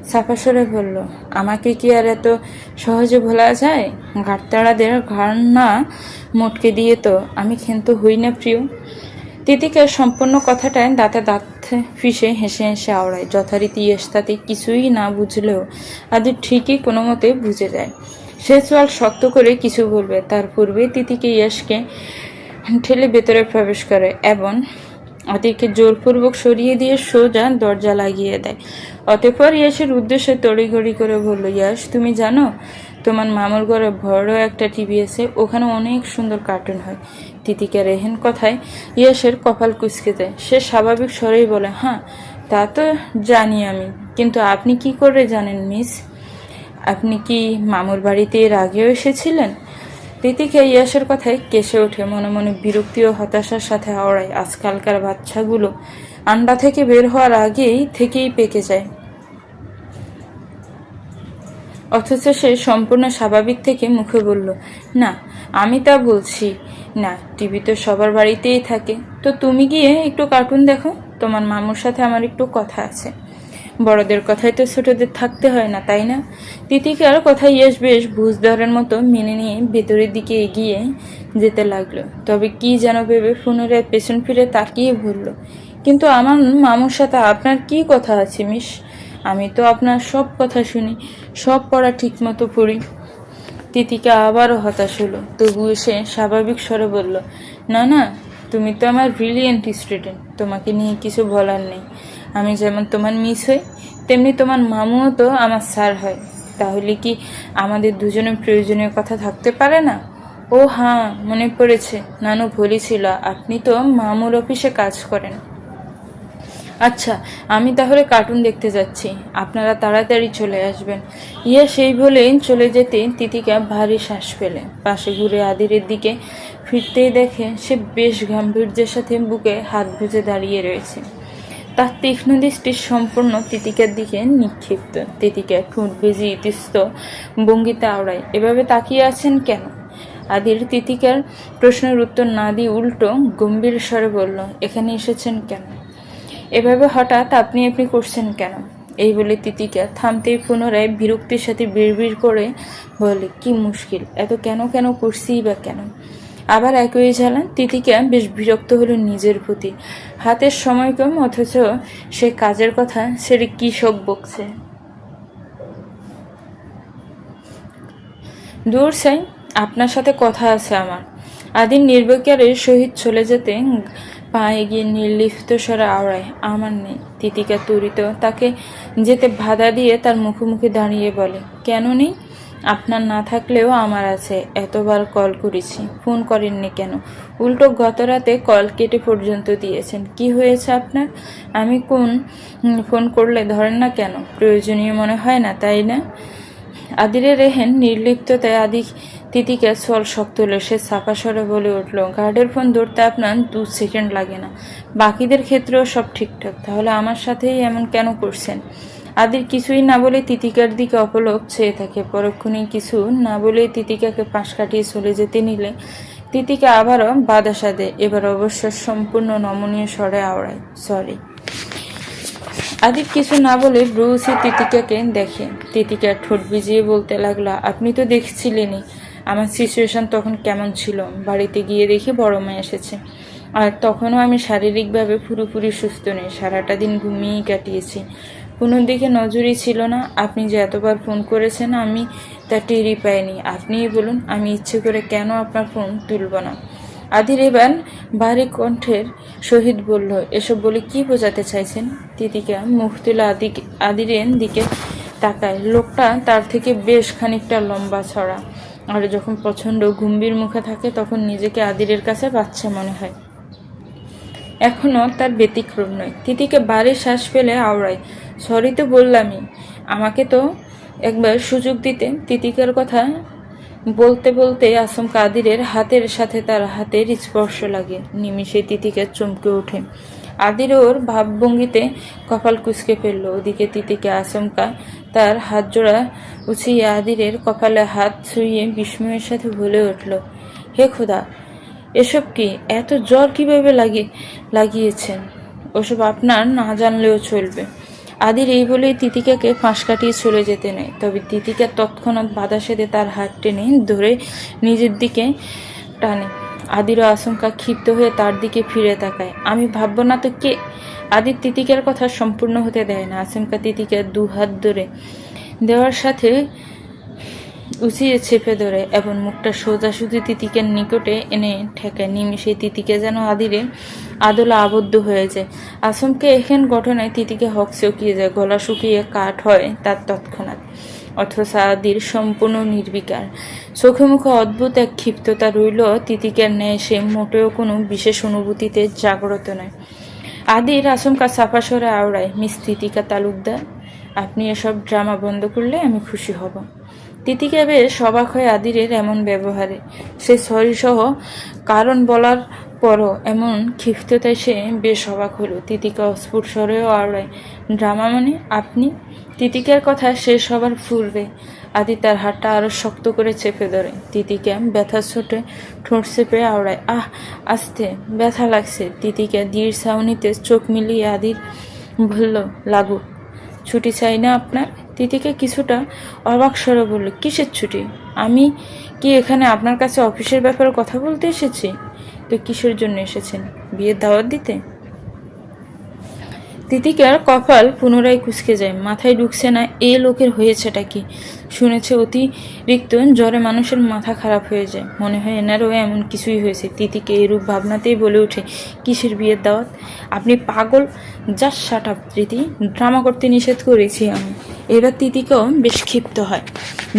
সাফা স্বরে বলল, আমাকে কি আর এত সহজে ভোলা যায়? ঘাটতাড়াদের ঘাড় না মোটকে দিয়ে তো আমি ক্ষান্ত হই না প্রিয়। তিতিকার সম্পূর্ণ কথাটায় দাঁতে দাঁত ফিসে হেসে হেসে আওড়ায়। যথারীতি ইয়াস তাতে কিছুই না বুঝলেও আদির ঠিকই কোনো মতে বুঝে যায়। সে চোয়াল শক্ত করে কিছু বলবে, তার পূর্বে তিতিকে ইয়াসকে ঠেলে ভেতরে প্রবেশ করে এবং আদিকে জোরপূর্বক সরিয়ে দিয়ে সোজা দরজা লাগিয়ে দেয়। অতঃপর ইয়াসের উদ্দেশ্যে তড়িঘড়ি করে বলল, ইয়াস তুমি জানো তোমার মামুর ঘরে বড় একটা টিভি আছে, ওখানে অনেক সুন্দর কার্টুন হয়। তিতিকার এহেন কথায় ইয়াসের কপাল কুঁচকে যায়। সে স্বাভাবিক স্বরেই বলে, হ্যাঁ তা তো জানি আমি, কিন্তু আপনি কি করে জানেন মিস? আপনি কি মামুর বাড়িতে এর আগেও এসেছিলেন? তিতিকা ইয়াসের কথায় কেসে ওঠে, মনে মনে বিরক্তি ও হতাশার সাথে আওড়ায়। আজকালকার বাচ্চাগুলো আন্ডা থেকে বের হওয়ার আগেই থেকেই পেকে যায়, অথচ সে সম্পূর্ণ স্বাভাবিক থেকে মুখে বলল, না আমি তা বলছি না, টিভি তো সবার বাড়িতেই থাকে। তো তুমি গিয়ে একটু কার্টুন দেখো, তোমার মামুর সাথে আমার একটু কথা আছে। বড়দের কথাই তো ছোটদের থাকতে হয় না, তাই না? তিতিকার কথা ইয়াস বেশ বুঝদারের মতো মেনে নিয়ে ভেতরের দিকে এগিয়ে যেতে লাগলো। তবে কি যেন ভেবে পুনরায় পেছন ফিরে তাকিয়ে বলল, কিন্তু আমার মামুর সাথে আপনার কি কথা আছে মিস? আমি তো আপনার সব কথা শুনি, সব পড়া ঠিক মতো পড়ি। তিতিকা আবারও হতাশ হলো, তবুও সে স্বাভাবিক স্বরে বলল, না না, তুমি তো আমার ব্রিলিয়েন্ট স্টুডেন্ট, তোমাকে নিয়ে কিছু বলার নেই। আমি যেমন তোমার মিস হই, তেমনি তোমার মামুও তো আমার স্যার হয়। তাহলে কি আমাদের দুজনের প্রয়োজনীয় কথা থাকতে পারে না? ও হ্যাঁ, মনে পড়েছে, নানু বলেছিল আপনি তো মামুর অফিসে কাজ করেন। আচ্ছা, আমি তাহলে কার্টুন দেখতে যাচ্ছি, আপনারা তাড়াতাড়ি চলে আসবেন। ইয়া সেই বলেই চলে যেতে তিতিকা ভারী শ্বাস ফেলে। পাশে ঘুরে আদিরের দিকে ফিরতেই দেখে সে বেশ গাম্ভীর্যের সাথে বুকে হাত গুজে দাঁড়িয়ে রয়েছে। তার তীক্ষ্ণ দৃষ্টি সম্পূর্ণ তিতিকার দিকে নিক্ষিপ্ত। তিতিকা ঠোঁট বেজে ইতস্ত ভঙ্গিতে আওড়ায়, এভাবে তাকিয়ে আছেন কেন? আদির তিতিকার প্রশ্নের উত্তর না দিয়ে উল্টো গম্ভীর স্বরে বলল, এখানে এসেছেন কেন? এভাবে হঠাৎ আপনি আপনি করছেন কেন? এই বলে তিতিকা থামতেই পুনরায় বিরক্তির সাথে বিড়বিড় করে বলে, কি মুশকিল, এত কেন কেন করছি বা কেন? আবার একই জ্বালান। তিতিকা বেশ বিরক্ত হলো নিজের প্রতি। হাতের সময় কম, অথচ সে কাজের কথা সেটা কি সব বকছে। দূর সাই, আপনার সাথে কথা আছে আমার। আদির নির্বিকারের সহিত চলে যেতে পা এগিয়ে নির্লিপ্ত স্বরে আওড়ায়, আমার নেই। তিতিকা তুরিত তাকে যেতে বাধা দিয়ে তার মুখোমুখি দাঁড়িয়ে বলে, কেন নেই? আপনার না থাকলেও আমার আছে। এতবার কল করেছি, ফোন করেননি কেন? উল্টো গত রাতে কল কেটে পর্যন্ত দিয়েছেন। কি হয়েছে আপনার? আমি ফোন করলে ধরেন না কেন? প্রয়োজনীয় মনে হয় না, তাই না? আদিরের রেহেন নির্লিপ্ততায় তিতিকা সোয়াল শক্ত হলো। সে চাপা স্বরে বলে উঠল, গার্ডের ফোন ধরতে আপনার 2 সেকেন্ড লাগে না, বাকিদের ক্ষেত্রেও সব ঠিকঠাক, তাহলে আমার সাথেই এমন কেন করছেন? আদির কিছুই না বলে তিতিকার দিকে অপলক চেয়ে থাকে। পরক্ষণেই কিছু না বলে তিতিকাকে পাশ কাটিয়ে চলে যেতে নিলে তিতিকা আবারও বাধা সাধে, এবার অবশ্য সম্পূর্ণ নমনীয় স্বরে আওড়ায়, সরি। আদির কিছু না বলে ব্রুসি তিতিকাকে দেখে। তিতিকা ঠোঁট ভিজিয়ে বলতে লাগলো, আপনি তো দেখছিলেনই, আমার সিচুয়েশন তখন কেমন ছিল। বাড়িতে গিয়ে দেখি বড় মেয়ে এসেছে, আর তখনও আমি শারীরিকভাবে পুরোপুরি সুস্থ নেই। সারাটা দিন ঘুমিয়েই কাটিয়েছি, কোনো দিকে নজরই ছিল না। আপনি যে এতবার ফোন করেছেন আমি তা টেরই পাইনি। আপনিই বলুন, আমি ইচ্ছে করে কেন আপনার ফোন তুলব না? আদির এবার ভারী কণ্ঠের সহিত বলল, এসব বলে কি বোঝাতে চাইছেন? তিতিকা মুখ তুলে আদিরের দিকে তাকায়। লোকটা তার থেকে বেশ খানিকটা লম্বা ছড়া, আর যখন প্রচণ্ড গম্ভীর মুখে থাকে তখন নিজেকে আদিরের কাছে বাচ্চা মনে হয়। এখনও তার ব্যতিক্রম নয়। তিতিকে বাড়ি শ্বাস ফেলে আওড়ায়, সরি তো বললামই, আমাকে তো একবার সুযোগ দিতে। তিতিকার কথা বলতে বলতে আচমকা আদিরের হাতের সাথে তার হাতের স্পর্শ লাগে। নিমিষে তিতিকা চমকে ওঠে। আদির ওর ভাবভঙ্গিতে কপাল কুঁচকে ফেলল। ওদিকে তিতিকা আচমকা তার হাত জোড়া উছিয়ে আদিরের কপালে হাত ছুঁয়ে বিস্ময়ের সাথে বলে উঠল, হে খোদা, এসব কি? এত জ্বর কিভাবে লাগিয়েছেন? ওসব আপনার না জানলেও চলবে। আদির এই বলেই তিতিকাকে ফাঁস কাটিয়ে চলে যেতে নেয়। তবে তিতিকা তৎক্ষণাৎ বাধা সেধে তার হাত টেনে ধরে নিজের দিকে টানে। আদিরও আশঙ্কা ক্ষিপ্ত হয়ে তার দিকে ফিরে তাকায়। আমি ভাববো না তো কে? আদির তিতিকার কথা সম্পূর্ণ হতে দেয় না। আচমকা তিতিকার দু হাত ধরে দেওয়ার সাথে উঁচিয়ে চেপে ধরে এবং মুখটা সোজাসুজি তিতিকের নিকটে এনে ঠেকায়। নিমিষে তিতিকে যেন আদিরে আদলে আবদ্ধ হয়ে যায়। আচমকা এখান ঘটনায় তিতিকে হক চকিয়ে যায়, গলা শুকিয়ে কাঠ হয় তার তৎক্ষণাৎ। অথচ আদির সম্পূর্ণ নির্বিকার, চোখে মুখে অদ্ভুত এক ক্ষিপ্ততা রইল। তিতিকের ন্যায় সে মোটেও কোনো বিশেষ অনুভূতিতে জাগ্রত নয়। আদির আচমকা চাপা সরে আওড়ায়, মিস তিতিকা তালুকদার, আপনি এসব ড্রামা বন্ধ করলে আমি খুশি হব। তিতিকা বেশ অবাক হয় আদিরের এমন ব্যবহারে। সে সরি সহ কারণ বলার পরও এমন ক্ষিপ্ততায় সে বেশ অবাক হলো। তিতিকা অস্ফুট স্বরেও আওড়ায়, ড্রামা মানে? আপনি? তিতিকার কথা শেষ হবার পূর্বে আদি তার হাতটা আরো শক্ত করে চেপে ধরে। তিতিকা ব্যথা ছোটে ঠোঁট চেপে আওড়ায়, আহ, আস্তে, ব্যথা লাগছে। তিতিকা ধীর ছাউনিতে চোখ মিলিয়ে আদির বলল, লাগুক, ছুটি চাই না আপনার? তিতিকা কিছুটা অবাক স্বরে বলল, কিসের ছুটি? আমি কি এখানে আপনার কাছে অফিসের ব্যাপারে কথা বলতে এসেছি? তো কিসের জন্য এসেছেন? বিয়ের দাওয়াত দিতে? তিতিকার কপাল পুনরায় কুঁচকে যায়। মাথায় ঢুকছে না এ লোকের হয়েছেটা কি। শুনেছে অতিরিক্ত জ্বরে মানুষের মাথা খারাপ হয়ে যায়। মনে হয় এনারও এমন কিছুই হয়েছে। তিতিকে এরূপ ভাবনাতেই বলে ওঠে, কিসের বিয়ের দাওয়াত? আপনি পাগল? জাস্ট শাট আপ প্রীতি, ড্রামা করতে নিষেধ করেছি আমি। এবার তিতিকাও বেশ ক্ষিপ্ত হয়।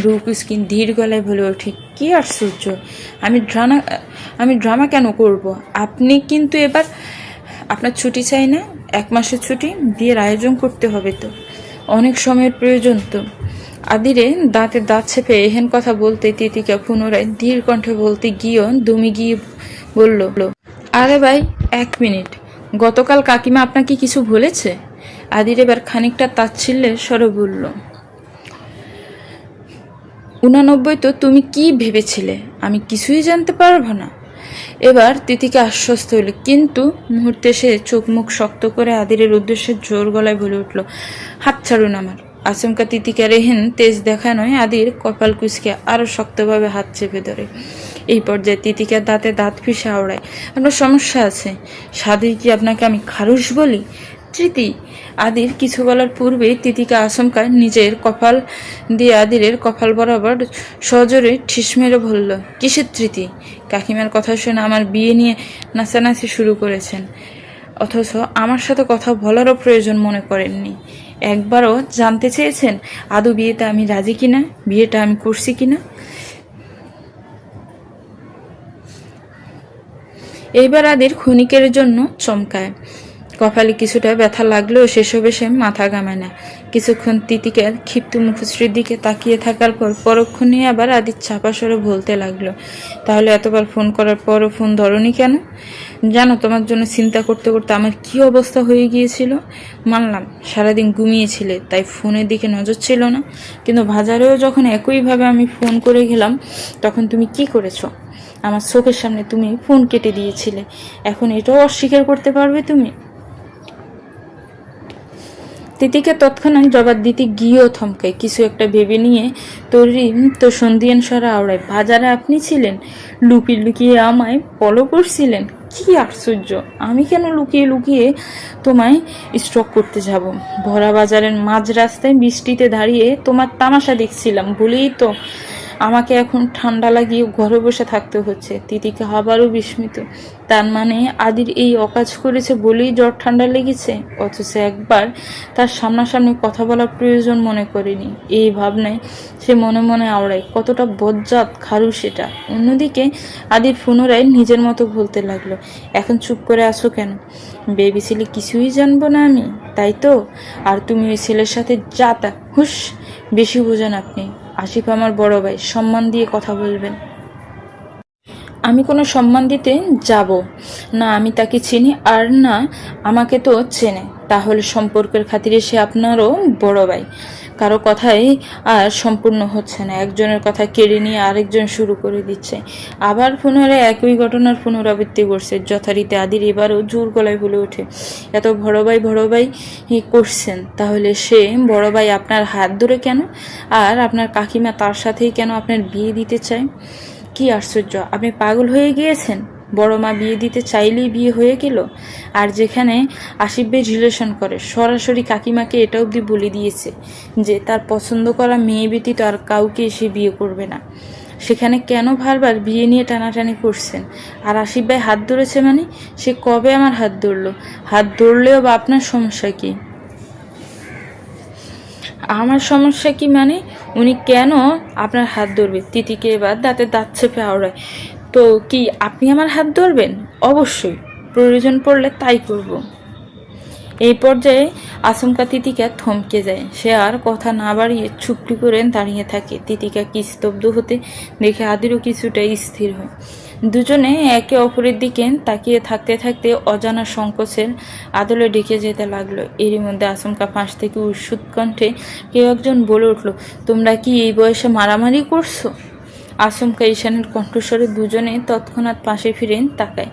ব্রু কুচকি ধীর গলায় বলে ওঠে, কি আশ্চর্য, আমি ড্রামা কেন করব? আপনি কিন্তু এবার আপনার ছুটি চাই না? 1 মাসের ছুটি? বিয়ের আয়োজন করতে হবে তো, অনেক সময়ের প্রয়োজন তো। আদিরে দাঁতে দাঁত চেপে এহেন কথা বলতে তিতিকা পুনরায় ধীর কণ্ঠে বলতে গিয়েও দমে গিয়ে বলল, আরে ভাই, 1 মিনিট, গতকাল কাকিমা আপনাকে কিছু বলেছে? আদির এবার খানিকটা তাচ্ছিল্যের স্বরে বলল, 89 তো তুমি কি ভেবেছিলে আমি কিছুই জানতে পারবো না? এবার তিতিকা আশ্বস্ত হইল, কিন্তু মুহূর্তে সে চোখ মুখ শক্ত করে আদিরের উদ্দেশ্যে জোর গলায় বলে উঠল, হাত ছাড়ুন আমার। আচমকা তিতিকা রেহেন তেজ দেখানোয় আদির কপাল কুচকে আরো শক্তভাবে হাত চেপে ধরে। এই পর্যায়ে তিতিকার দাঁতে দাঁত পিষে আওড়ায়, আপনার সমস্যা আছে? সাধুই কি আপনাকে আমি খারুশ বলি? তৃতি। আদির কিছু বলার পূর্বেই তিতিকা আচমকা নিজের কপাল দিয়ে আদিরের কপাল বরাবর সজোরে ঠিস মেরে বলল, কিসের তৃতি? কাকিমার কথা শুনে আমার বিয়ে নিয়ে নাচানাচি শুরু করেছেন, অথচ আমার সাথে কথা বলারও প্রয়োজন মনে করেননি। একবারও জানতে চেয়েছেন আদৌ বিয়েতে আমি রাজি কিনা, বিয়েটা আমি করছি কিনা? এইবার আদির ক্ষণিকের জন্য চমকায়। কপালে কিছুটা ব্যথা লাগলেও সেসবে সে মাথা ঘামায় না। কিছুক্ষণ তিতিকার ক্ষিপ্ত মুখশ্রীর দিকে তাকিয়ে থাকার পর পরক্ষণেই আবার আদির চাপা স্বরে বলতে লাগলো, তাহলে এতবার ফোন করার পরও ফোন ধরনি কেন? জানো তোমার জন্য চিন্তা করতে করতে আমার কি অবস্থা হয়ে গিয়েছিল? মানলাম সারাদিন ঘুমিয়েছিলে তাই ফোনের দিকে নজর ছিল না, কিন্তু বাজারেও যখন একইভাবে আমি ফোন করে গেলাম তখন তুমি কি করেছো? আমার চোখের সামনে তুমি ফোন কেটে দিয়েছিলে। এখন এটাও অস্বীকার করতে পারবে তুমি? তিতিকে তৎক্ষণাৎ জবাব দিতে গিয়েও থমকায়, কিছু একটা ভেবে নিয়ে তো সন্ধিয়ান স্বরে আওড়ায়, বাজারে আপনি ছিলেন, লুকিয়ে লুকিয়ে আমায় ফলো করছিলেন? কি আশ্চর্য! আমি কেন লুকিয়ে লুকিয়ে তোমায় স্টক করতে যাব? ভরা বাজারের মাঝ রাস্তায় বৃষ্টিতে দাঁড়িয়ে তোমার তামাশা দেখছিলাম বলেই তো আমাকে এখন ঠান্ডা লাগিয়ে ঘরে বসে থাকতে হচ্ছে। তিতিকে আবারও বিস্মিত। তার মানে আদির এই অকাজ করেছে বলেই জ্বর ঠান্ডা লেগেছে, অথচ একবার তার সামনাসামনি কথা বলার প্রয়োজন মনে করেনি। এই ভাবনায় সে মনে মনে আওড়ায়, কতটা বজ্জাত খারু সেটা। অন্যদিকে আদির পুনরায় নিজের মতো বলতে লাগলো, এখন চুপ করে আসো কেন? ভেবেছিলে কিছুই জানবো না আমি, তাই তো? আর তুমি ওই ছেলের সাথে যাতা। হুস, বেশি বোঝেন আপনি। আসিফ আমার বড় ভাই, সম্মান দিয়ে কথা বলবেন। আমি কোনো সম্মান দিতে যাব না, আমি তাকে চিনি আর না আমাকে তো চেনে। তাহলে সম্পর্কের খাতিরে সে আপনারও বড় ভাই। কারো কথাই আর সম্পূর্ণ হচ্ছে না, একজনের কথা কেড়ে নিয়ে আরেকজন শুরু করে দিচ্ছে। আবার পুনরায় একই ঘটনার পুনরাবৃত্তি করছে। যথারীতি আদির এবারও জোর গলায় বলে ওঠে, এত বড় ভাই করছেন, তাহলে সে বড় ভাই আপনার হাত ধরে কেন? আর আপনার কাকিমা তার সাথেই কেন আপনার বিয়ে দিতে চায়? কি আশ্চর্য! আপনি পাগল হয়ে গিয়েছেন? বড় মা বিয়ে দিতে চাইলেই বিয়ে হয়ে গেল। আর যেখানে আসিফ ভাই রিলেশন করে, সরাসরি কাকিমাকে এটা অবধি বলে দিয়েছে যে তার পছন্দ করা মেয়ে ব্যতীত আর কাউকে সে বিয়ে করবে না, সেখানে কেন বারবার বিয়ে নিয়ে টানাটানি করছেন? আর আসিফ ভাই হাত ধরেছে মানে? সে কবে আমার হাত ধরলো? হাত ধরলেও বা আপনার সমস্যা কি? আমার সমস্যা কি মানে? উনি কেন আপনার হাত ধরবে? তিতিকে এবার দাঁতে দাঁত চেপে আওড়ায়, তো কি আপনি আমার হাত ধরবেন? অবশ্যই, প্রয়োজন পড়লে তাই করব। এই পর্যায়ে আচমকা তিতিকা থমকে যায়। সে আর কথা না বাড়িয়ে চুপটি করে দাঁড়িয়ে থাকে। তিতিকা কি স্তব্ধ হতে দেখে আদিরও কিছুটা স্থির হয়। দুজনে একে অপরের দিকে তাকিয়ে থাকতে থাকতে অজানা সংকোচের আদলে ডেকে যেতে লাগলো। এরই মধ্যে আচমকা পাশ থেকে উৎসুক কণ্ঠে কেউ একজন বলে উঠল, তোমরা কি এই বয়সে মারামারি করছো? আচমকা ঈশানের কণ্ঠস্বরে দুজনে তৎক্ষণাৎ পাশে ফিরে তাকায়।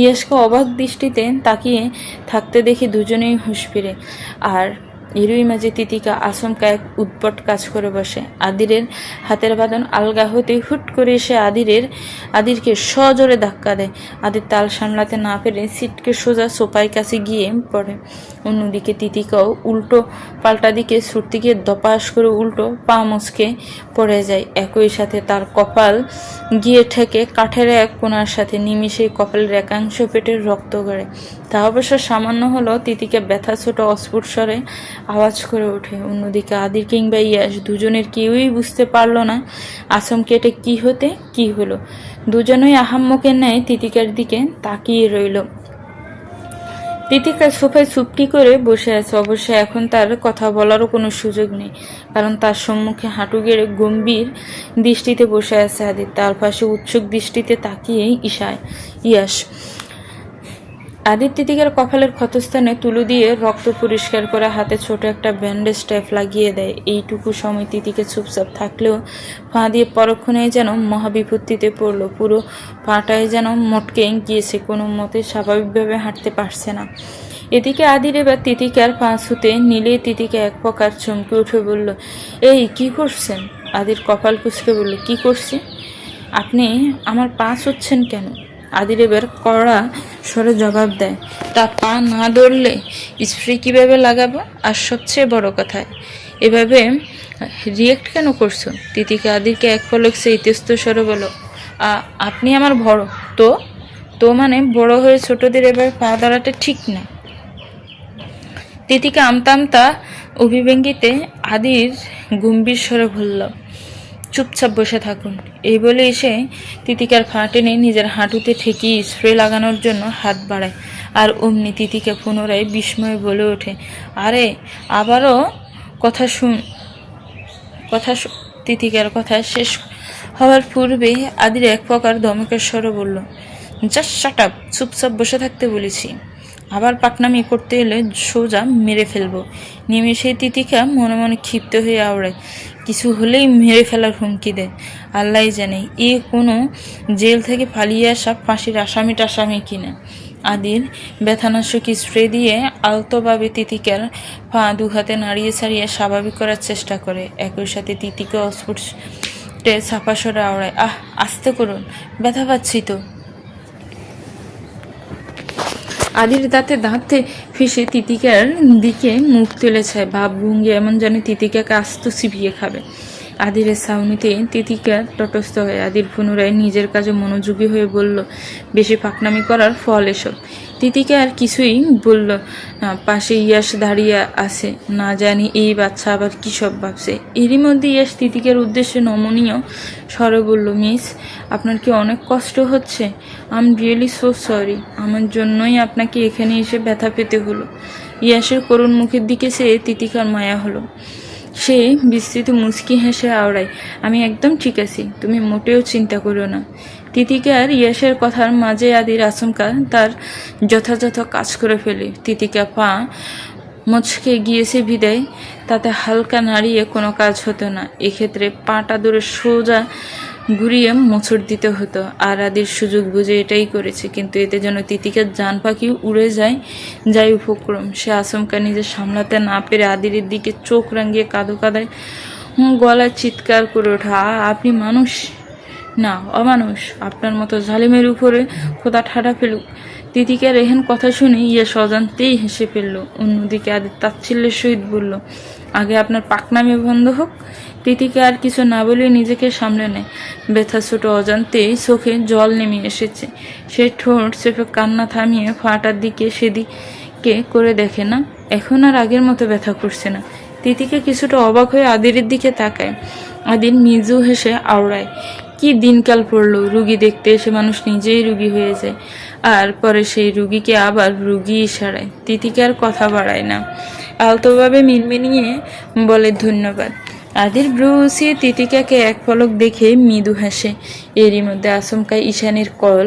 ইয়াসকে অবাক দৃষ্টিতে তাকিয়ে থাকতে দেখে দুজনেই হুঁশ ফিরে। আর এরই মাঝে তিতিকা আচমকা এক উদ্ভট কাজ করে বসে। আদিরের হাতের বাঁধন আলগা হতে হুট করে এসে আদিরকে সজোরে ধাক্কা দেয়। আদির তাল সামলাতে না পেরে সিটকে সোজা সোফায় কাছে গিয়ে পড়ে। অন্যদিকে তিতিকাও উল্টো পাল্টা দিকে ছুটতে গিয়ে দপাস করে উল্টো পা মুচকে পড়ে যায়। একই সাথে তার কপাল গিয়ে ঠেকে কাঠের এক কোণার সাথে। নিমিষেই কপালের একাংশ পেটের রক্ত গড়ে। তা অবশ্য সামান্য হলেও তিতিকে ব্যথা ছোট অস্ফুট স্বরে আওয়াজ করে ওঠে। অন্যদিকে আদির কিংবা ইয়াস দুজনের কেউই বুঝতে পারল না আচমকে এটা কি হলো। দুজনেই আহাম্মকের ন্যায় তিতিকার দিকে তাকিয়ে রইল। তিতিকা সোফায় চুপটি করে বসে আছে। অবশ্য এখন তার কথা বলারও কোনো সুযোগ নেই, কারণ তার সম্মুখে হাঁটু গেড়ে গম্ভীর দৃষ্টিতে বসে আছে আদির। তার পাশে উৎসুক দৃষ্টিতে তাকিয়ে ইয়াস। আদির তিতিকার কপালের ক্ষতস্থানে তুলো দিয়ে রক্ত পরিষ্কার করে হাতে ছোট একটা ব্যান্ডেজ টাইপ লাগিয়ে দেয়। এইটুকু সময় তিতিকে চুপচাপ থাকলেও পা দিয়ে পরক্ষণেই যেন মহাবিপত্তিতে পড়ল। পুরো পাটায় যেন মটকে গিয়েছে, কোনো মতে স্বাভাবিকভাবে হাঁটতে পারছে না। এদিকে আদির এবার তিতিকার পা ছুতে নিলে তিতিকা এক প্রকার চমকে উঠে বলল, এই কি করছেন? আদির কপাল কুঁচকে বলল, কি করছি? আপনি আমার পা ছুঁচ্ছেন কেন? আদির এবার কড়া স্বরে জবাব দেয়, তা পা না ধরলে স্প্রে কীভাবে লাগাবো? আর সবচেয়ে বড় কথা, এভাবে রিয়েক্ট কেন করছো? তিতিকা আদিরকে এক পলক সে ইতস্ত স্বরে বলো, আপনি আমার বড় তো মানে বড় হয়ে ছোটদের এবার পা ধরাটা ঠিক না। তিতিকা আমতা অভিব্যঙ্গিতে আদির গম্ভীর স্বরে বলল, চুপচাপ বসে থাকুন। এই বলে এসে তিতিকার পা টেনে নিজের হাঁটুতে ঠেকিয়ে স্প্রে লাগানোর জন্য হাত বাড়ায়। আর অমনি তিতিকা পুনরায় বিস্ময়ে বলে ওঠে, আরে আবারও তিতিকার কথা শেষ হওয়ার পূর্বে আদির এক প্রকার ধমকের স্বরে বলল, জাস্ট শাট আপ, চুপচাপ বসে থাকতে বলেছি। আবার পাকনামি করতে এলে সোজা মেরে ফেলবো। নিমেষে তিতিকা মনে মনে ক্ষিপ্ত হয়ে আওড়ায়, কিছু হলেই মেরে ফেলার হুমকি দেয়। আল্লাহ জানে এ কোনো জেল থেকে পালিয়ে আসা ফাঁসির আসামি টাসামি কিনা। আদির ব্যথানাশক স্প্রে দিয়ে আলতোভাবে তিতিকার পা দুহাতে নাড়িয়ে ছাড়িয়ে স্বাভাবিক করার চেষ্টা করে। একই সাথে তিতিকে অস্ফুটে চাপা সরে আওড়ায়, আস্তে করুন, ব্যথা পাচ্ছি তো। আদির দাঁতে দাঁতে ফিসে তিতিকার দিকে মুখ তুলেছে, ভাবভঙ্গি এমন যেন তিতিকাকে আস্ত চিবিয়ে খাবে। আদির ছাউনিতে তিতিকা তটস্থ হয়ে আদির পুনরায় নিজের কাজে মনোযোগী হয়ে বলল, বেশি পাকনামি করার ফল এসব। তিতিকা আর কিছুই বলল না। পাশে ইয়াস দাঁড়িয়ে আছে, না জানি এই বাচ্চা আবার কী সব ভাবছে। এরই মধ্যে ইয়াস তিতিকার উদ্দেশ্যে নমনীয় স্বরে বলল, মিস, আপনার কি অনেক কষ্ট হচ্ছে? I am really so sorry, আমার জন্যই আপনাকে এখানে এসে ব্যথা পেতে হলো। ইয়াসের করুণ মুখের দিকে চেয়ে তিতিকার মায়া হলো। সে বিস্তৃত মুচকি হেসে আওড়ায়, আমি একদম ঠিক আছি, তুমি মোটেও চিন্তা করো না। তিতিকার ইয়াসের কথার মাঝে আদির আচমকা তার যথাযথ কাজ করে ফেলে। তিতিকা পা মুচকে গিয়েছে বিদায় তাতে হালকা নাড়িয়ে কোনো কাজ হতো না। এক্ষেত্রে পাটা ধরে সোজা ঘুরিয়ে মোচড় দিতে হতো। আর আদির সুযোগ বুঝে এটাই করেছে, কিন্তু এতে যেন তিতিকার জান পাখি উড়ে যায় উপক্রম। সে আচমকা নিজে সামলাতে না পেরে আদির দিকে চোখ রাঙিয়ে কাঁদো কাদায় গলায় চিৎকার করে ওঠা, আপনি মানুষ না অমানুষ, আপনার মতো জালিমের উপরে খোদা ঠাডা ফেলুক। তিতিকার এহেন কথা শুনে ইয়াস অজান্তেই হেসে ফেলল। অন্যদিকে আদির তাচ্ছিল্যের সহিত বলল, আগে আপনার পাকনামি বন্ধ হোক। তিতিকা আর কিছু না বলে নিজেকে সামলে নেয়। ব্যথা ছোট অজান্তেই চোখে জল নেমে এসেছে। সে ঠোঁট চেপে কান্না থামিয়ে ফাটার দিকে সেদিকে করে দেখে না, এখন আর আগের মতো ব্যথা করছে না। তিতিকা কিছুটা অবাক হয়ে আদির দিকে তাকায়। আদির মৃদু হেসে আওড়ায়, কি দিনকাল পড়লো, রুগী দেখতে এসে মানুষ নিজেই রুগী হয়ে যায়, আর পরে সেই রুগীকে আবার রুগী ইশারায়। তিতিকার কথা বাড়ায় না, আলতোভাবে মিনমিনিয়ে বলে ধন্যবাদ। আদির ব্রু উঁচিয়ে তিতিকাকে এক পলক দেখে মৃদু হাসে। এরই মধ্যে আচমকা ঈশানীর কল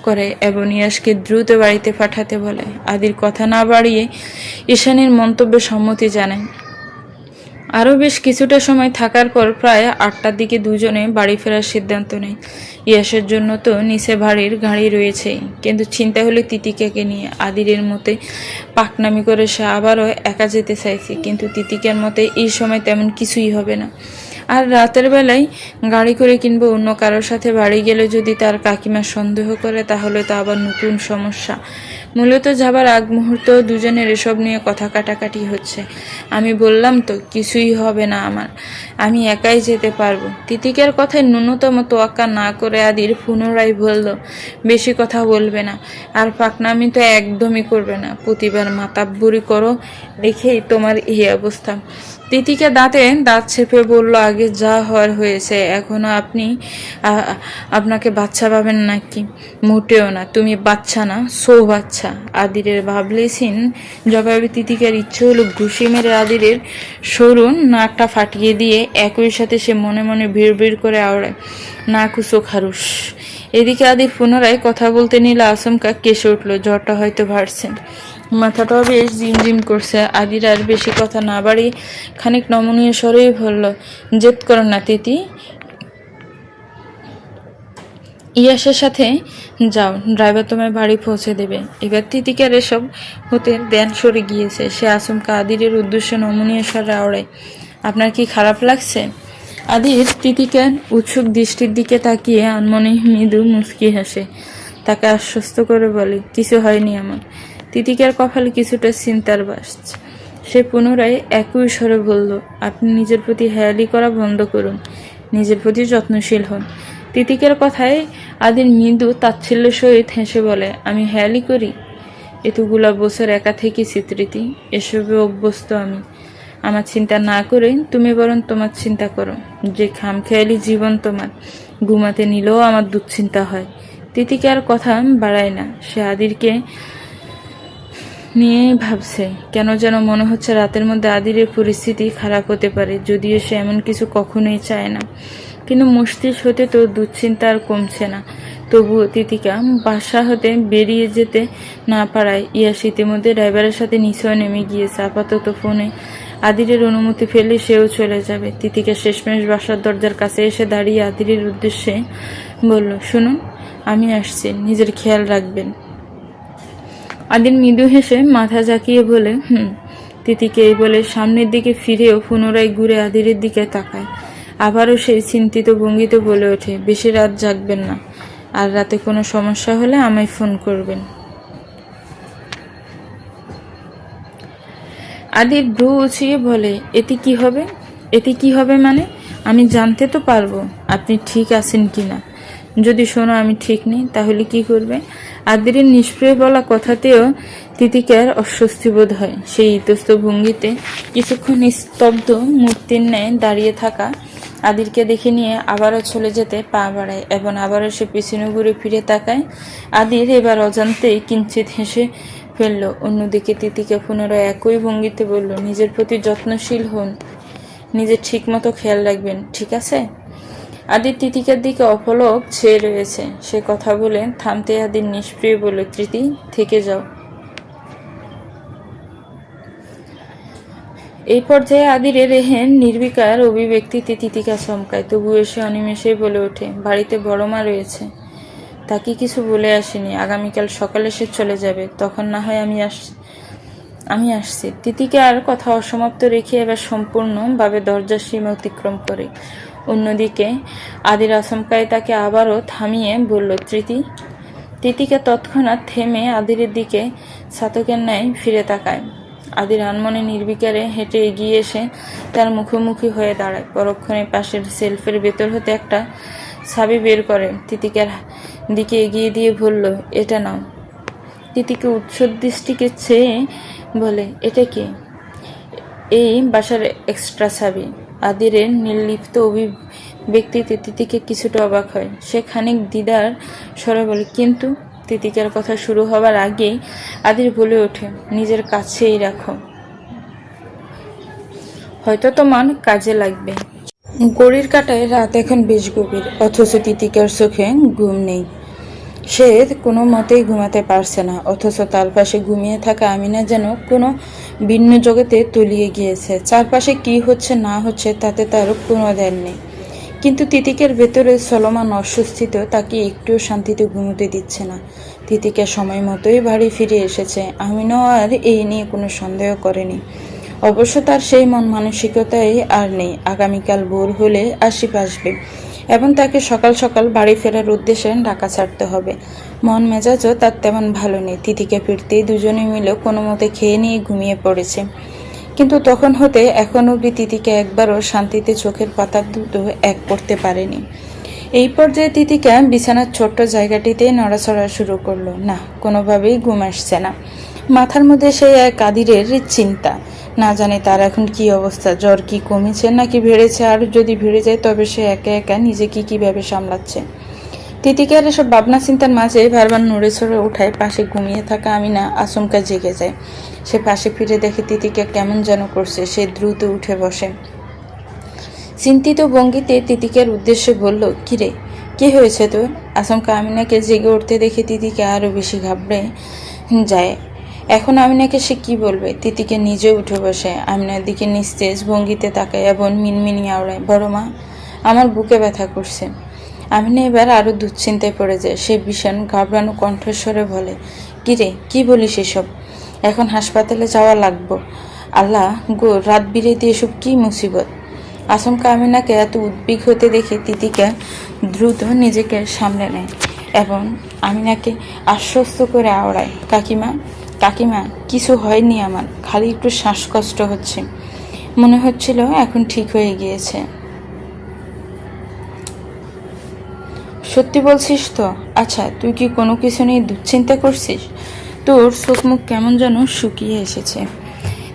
করে এবং ইয়াসকে দ্রুত বাড়িতে পাঠাতে বলে। আদির কথা না বাড়িয়ে ঈশানীর মন্তব্যে সম্মতি জানায়। আরও বেশ কিছুটা সময় থাকার পর প্রায় 8টার দিকে দুজনে বাড়ি ফেরার সিদ্ধান্ত নেয়। ইয়াসের জন্য তো নিচে ভাড়ির গাড়ি রয়েছে, কিন্তু চিন্তা হলে তিতিকাকে নিয়ে। আদিরের মতে পাকনামি করে সে আবারও একা যেতে চাইছে, কিন্তু তিতিকার মতে এই সময় তেমন কিছুই হবে না। আর রাতের বেলায় গাড়ি করে কিংবা অন্য কারোর সাথে বাড়ি গেলে যদি তার কাকিমা সন্দেহ করে, তাহলে তো আবার নতুন সমস্যা। মূলত যাবার আগ মুহূর্ত দুজনের এসব নিয়ে কথা কাটাকাটি হচ্ছে। আমি বললাম তো কিছুই হবে না আমার, আমি একাই যেতে পারবো। তিতিকার কথায় ন্যূনতম তোয়াক্কা না করে আদির পুনরায় বলল, বেশি কথা বলবে না, আর পাকনামি তো একদমই করবে না। প্রতিবার মাতাব্বরি করো দেখেই তোমার এই অবস্থা। তিতিকা দাঁতে দাঁত চেপে বলল, আগে যা হওয়ার হয়েছে, এখনো আপনাকে বাচ্চা পাবেন নাকি? মোটেও না, তুমি বাচ্চা না, বাচ্চা। আদিরের ভাবলেছিন জবাবে তিতিকার ইচ্ছে হলো ঘুষি মেরে আদিরের সরু নাকটা ফাটিয়ে দিয়ে একই সাথে সে মনে মনে ভিড় করে আওড়ায়, না কুচো খারুস। এদিকে আদির পুনরায় কথা বলতে নিলে আচমকা কেসে উঠল, জ্বরটা হয়তো বাড়ছে, মাথাটাও বেশ জিমজিম করছে। আদির আর বেশি কথা না বাড়িয়ে খানিক নমনীয় স্বরেই বলল, জেদ করো না তিতি, ইয়াসের সাথে যাও, ড্রাইভার তোমায় বাড়ি পৌঁছে দেবে। এবার তিতিকার এসব হতে ধ্যান সরে গিয়েছে। সে আচমকা আদিরের উদ্দেশ্যে নমনীয় স্বরে আওড়ায়, আপনার কি খারাপ লাগছে? আদির তিতিকার উৎসুক দৃষ্টির দিকে তাকিয়ে আনমনে মৃদু মুচকি হাসে। তাকে আশ্বস্ত করে বলে, কিছু হয়নি আমার। তিতিকার কপালে কিছুটা চিন্তার বাস। সে পুনরায় একই স্বরে বলল, আপনি নিজের প্রতি হেয়ালি করা বন্ধ করুন, নিজের প্রতি যত্নশীল হন। তিতিকার কথায় আদির মৃদু তাচ্ছিল্যের সহিত হেসে বলে, আমি হেয়ালি করি? এতগুলা বছর একা থেকে স্বীকৃতি, এসবে অভ্যস্ত আমি। আমার চিন্তা না করে তুমি বরং তোমার চিন্তা করো। যে খামখেয়ালি জীবন তোমার, ঘুমাতে নিলেও আমার দুশ্চিন্তা হয়। তিতিকার কথা বাড়ায় না। সে আদিরকে নিয়ে ভাবছে। কেন যেন মনে হচ্ছে রাতের মধ্যে আদিরের পরিস্থিতি খারাপ হতে পারে, যদিও সে এমন কিছু কখনোই চায় না। কিন্তু মস্তিষ্ক হতে তো দুশ্চিন্তা আর কমছে না। তবুও তিতিকা বাসা হতে বেরিয়ে যেতে না পারায় ইয়াস ইতিমধ্যে ড্রাইভারের সাথে নিচেও নেমে গিয়েছে। আপাতত ফোনে আদিরের অনুমতি ফেলে সেও চলে যাবে। তিতিকা শেষমেশ বাসার দরজার কাছে এসে দাঁড়িয়ে আদিরের উদ্দেশ্যে বলল, শুনুন, আমি আসছি, নিজের খেয়াল রাখবেন। আদির মৃদু হেসে মাথা ঝাঁকিয়ে বলে তিতিকে এই বলে সামনের দিকে ফিরেও পুনরায় ঘুরে আদিরের দিকে তাকায়। আবারও সেই চিন্তিত ভঙ্গিতে বলে ওঠে, বেশি রাত জাগবেন না, আর রাতে কোনো সমস্যা হলে আমায় ফোন করবেন। আদির ভ্রু উঁচিয়ে বলে, এতে কি হবে? এতে কি হবে মানে? আমি জানতে তো পারবো আপনি ঠিক আছেন কিনা। যদি শোনো আমি ঠিক নেই তাহলে কি করবে? আদিরের নিষ্প্রিয় বলা কথাতেও তিতিকার অস্বস্তি বোধ হয়। সেই ইতস্ত ভঙ্গিতে কিছুক্ষণ স্তব্ধ মূর্তির ন্যায় দাঁড়িয়ে থাকা আদিরকে দেখে নিয়ে আবারও চলে যেতে পা বাড়ায় এবং আবারও সে পিছনে ঘুরে ফিরে তাকায়। আদির এবার অজান্তেই কিঞ্চিত হেসে ফেলল। অন্যদিকে তিতিকা পুনরায় একই ভঙ্গিতে বলল, নিজের প্রতি যত্নশীল হন, নিজের ঠিক মতো খেয়াল রাখবেন, ঠিক আছে? আদির তিতিকার দিকে অপলক চেয়ে রয়েছে। সে কথা বলে থামতে আদির নিষ্প্রিয় বলল, তৃতি থেকে যাও। এই পর্যায়ে আদিরের এহেন নির্বিকার অভিব্যক্তিতে তিতিকা চমকায়। তবুও সে অনিমেষেই বলে ওঠে, বাড়িতে বড় মা রয়েছে, তাকে কিছু বলে আসিনি। আগামীকাল সকালে সে চলে যাবে, তখন না হয় আমি আসছি। তিতিকা আর কথা অসমাপ্ত রেখে এবার সম্পূর্ণভাবে দরজার সীমা অতিক্রম করে। অন্যদিকে আদির আচমকায় তাকে আবারও থামিয়ে বলল, তিতিকা তৎক্ষণাৎ থেমে আদিরের দিকে ছাতকের ন্যায় ফিরে তাকায়। আদির আনমনে নির্বিকারে হেঁটে এগিয়ে এসে তার মুখোমুখি হয়ে দাঁড়ায়। পরক্ষণে পাশের সেলফের ভেতর হতে একটা চাবি বের করে তিতিকার দিকে এগিয়ে দিয়ে বলল, এটা নাও। তিতিকা উৎসুক দৃষ্টিকে চেয়ে বলে, এটা কি? এই বাসার এক্সট্রা চাবি। আদিরের নির্লিপ্ত অভিব্যক্তিতে তিতিকা কিছুটা অবাক হয়। সে খানিক দ্বিধার স্বরে বলে, কিন্তু? তিতিকার কথা শুরু হবার আগেই আদির বলে ওঠে, নিজের কাছেই রাখো, হয়তো তোমার কাজে লাগবে। ঘড়ির কাঁটায় রাত এখন বেশ গভীর, অথচ তিতিকার চোখে ঘুম নেই। সে কোনো মতেই ঘুমাতে পারছে না, অথচ তার পাশে ঘুমিয়ে থাকা আমিনা যেন কোনো ভিন্ন জগতে তলিয়ে গিয়েছে। চারপাশে কি হচ্ছে না হচ্ছে তাতে তার কোনো ধ্যান নেই। কিন্তু তিতিকার ভেতরে চলমান অস্বস্তিতে তাকে একটুও শান্তিতে ঘুমোতে দিচ্ছে না। তিতিকা সময় মতোই বাড়ি ফিরে এসেছে। আমিনাও আর এই নিয়ে কোনো সন্দেহ করেনি। অবশ্য তার সেই মন মানসিকতাই আর নেই। আগামীকাল ভোর হলে আসিফ আসবে এবং তাকে সকাল সকাল বাড়ি ফেরার উদ্দেশ্যে ঢাকা ছাড়তে হবে। মন মেজাজও তার তেমন ভালো নেই। তিতিকা ফিরতেই দুজনে মিলে কোনো মতে খেয়ে নিয়ে ঘুমিয়ে পড়েছে। কিন্তু তখন হতে এখন অবধি তিতিকা একবারও শান্তিতে চোখের পাতার দুটো এক করতে পারেনি। এই পর্যায়ে তিতিকা বিছানার ছোট্ট জায়গাটিতে নড়াচড়া শুরু করলো। না, কোনোভাবেই ঘুম আসছে না। মাথার মধ্যে সেই এক আদিরের চিন্তা। না জানে তার এখন কি অবস্থা, জ্বর কি কমেছে নাকি বেড়েছে, আর যদি বেড়ে যায় তবে সে একা একা নিজেকে কিভাবে সামলাচ্ছে। তিতিকার এসব ভাবনা চিন্তার মাঝে বারবার নড়ে চড়ে উঠায় পাশে ঘুমিয়ে থাকা আমিনা আচমকা জেগে যায়। সে পাশে ফিরে দেখে তিতিকা কেমন যেন করছে। সে দ্রুত উঠে বসে। চিন্তিত ভঙ্গিতে তিতিকার উদ্দেশ্যে বলল, কিরে, কি হয়েছে তোর? আচমকা আমিনাকে জেগে উঠতে দেখে তিতিকা আরও বেশি ঘাবড়ে যায়। এখন আমিনাকে সে কি বলবে? তিতিকা নিজে উঠে বসে, আমিনার দিকে নিস্তেজ ভঙ্গিতে তাকায় এবং মিনমিনি আওড়ায়, বড় মা, আমার বুকে ব্যথা করছে। আমিনা এবার আরও দুশ্চিন্তায় পড়ে যায়। সে ভীষণ ঘাবড়ানো কণ্ঠস্বরে বলে, কিরে, কি বলিস এসব? এখন হাসপাতালে যাওয়া লাগবো? আল্লাহ গো, রাত বিরেতে এসব কি মুসিবত! আচমকা আমিনাকে এত উদ্বিগ হতে দেখে তিতিকা দ্রুত নিজেকে সামলে নেয় এবং আমিনাকে আশ্বস্ত করে আওড়ায়, কাকিমা, কাকিমা, কিছু হয়নি আমার, খালি একটু শ্বাসকষ্ট হচ্ছে। মনে হচ্ছিল এখন ঠিক হয়ে গিয়েছে। সত্যি বলছিস তো? আচ্ছা, তুই কি কোনো কিছু নিয়ে দুশ্চিন্তা করছিস? তোর চোখ মুখ কেমন যেন শুকিয়ে এসেছে।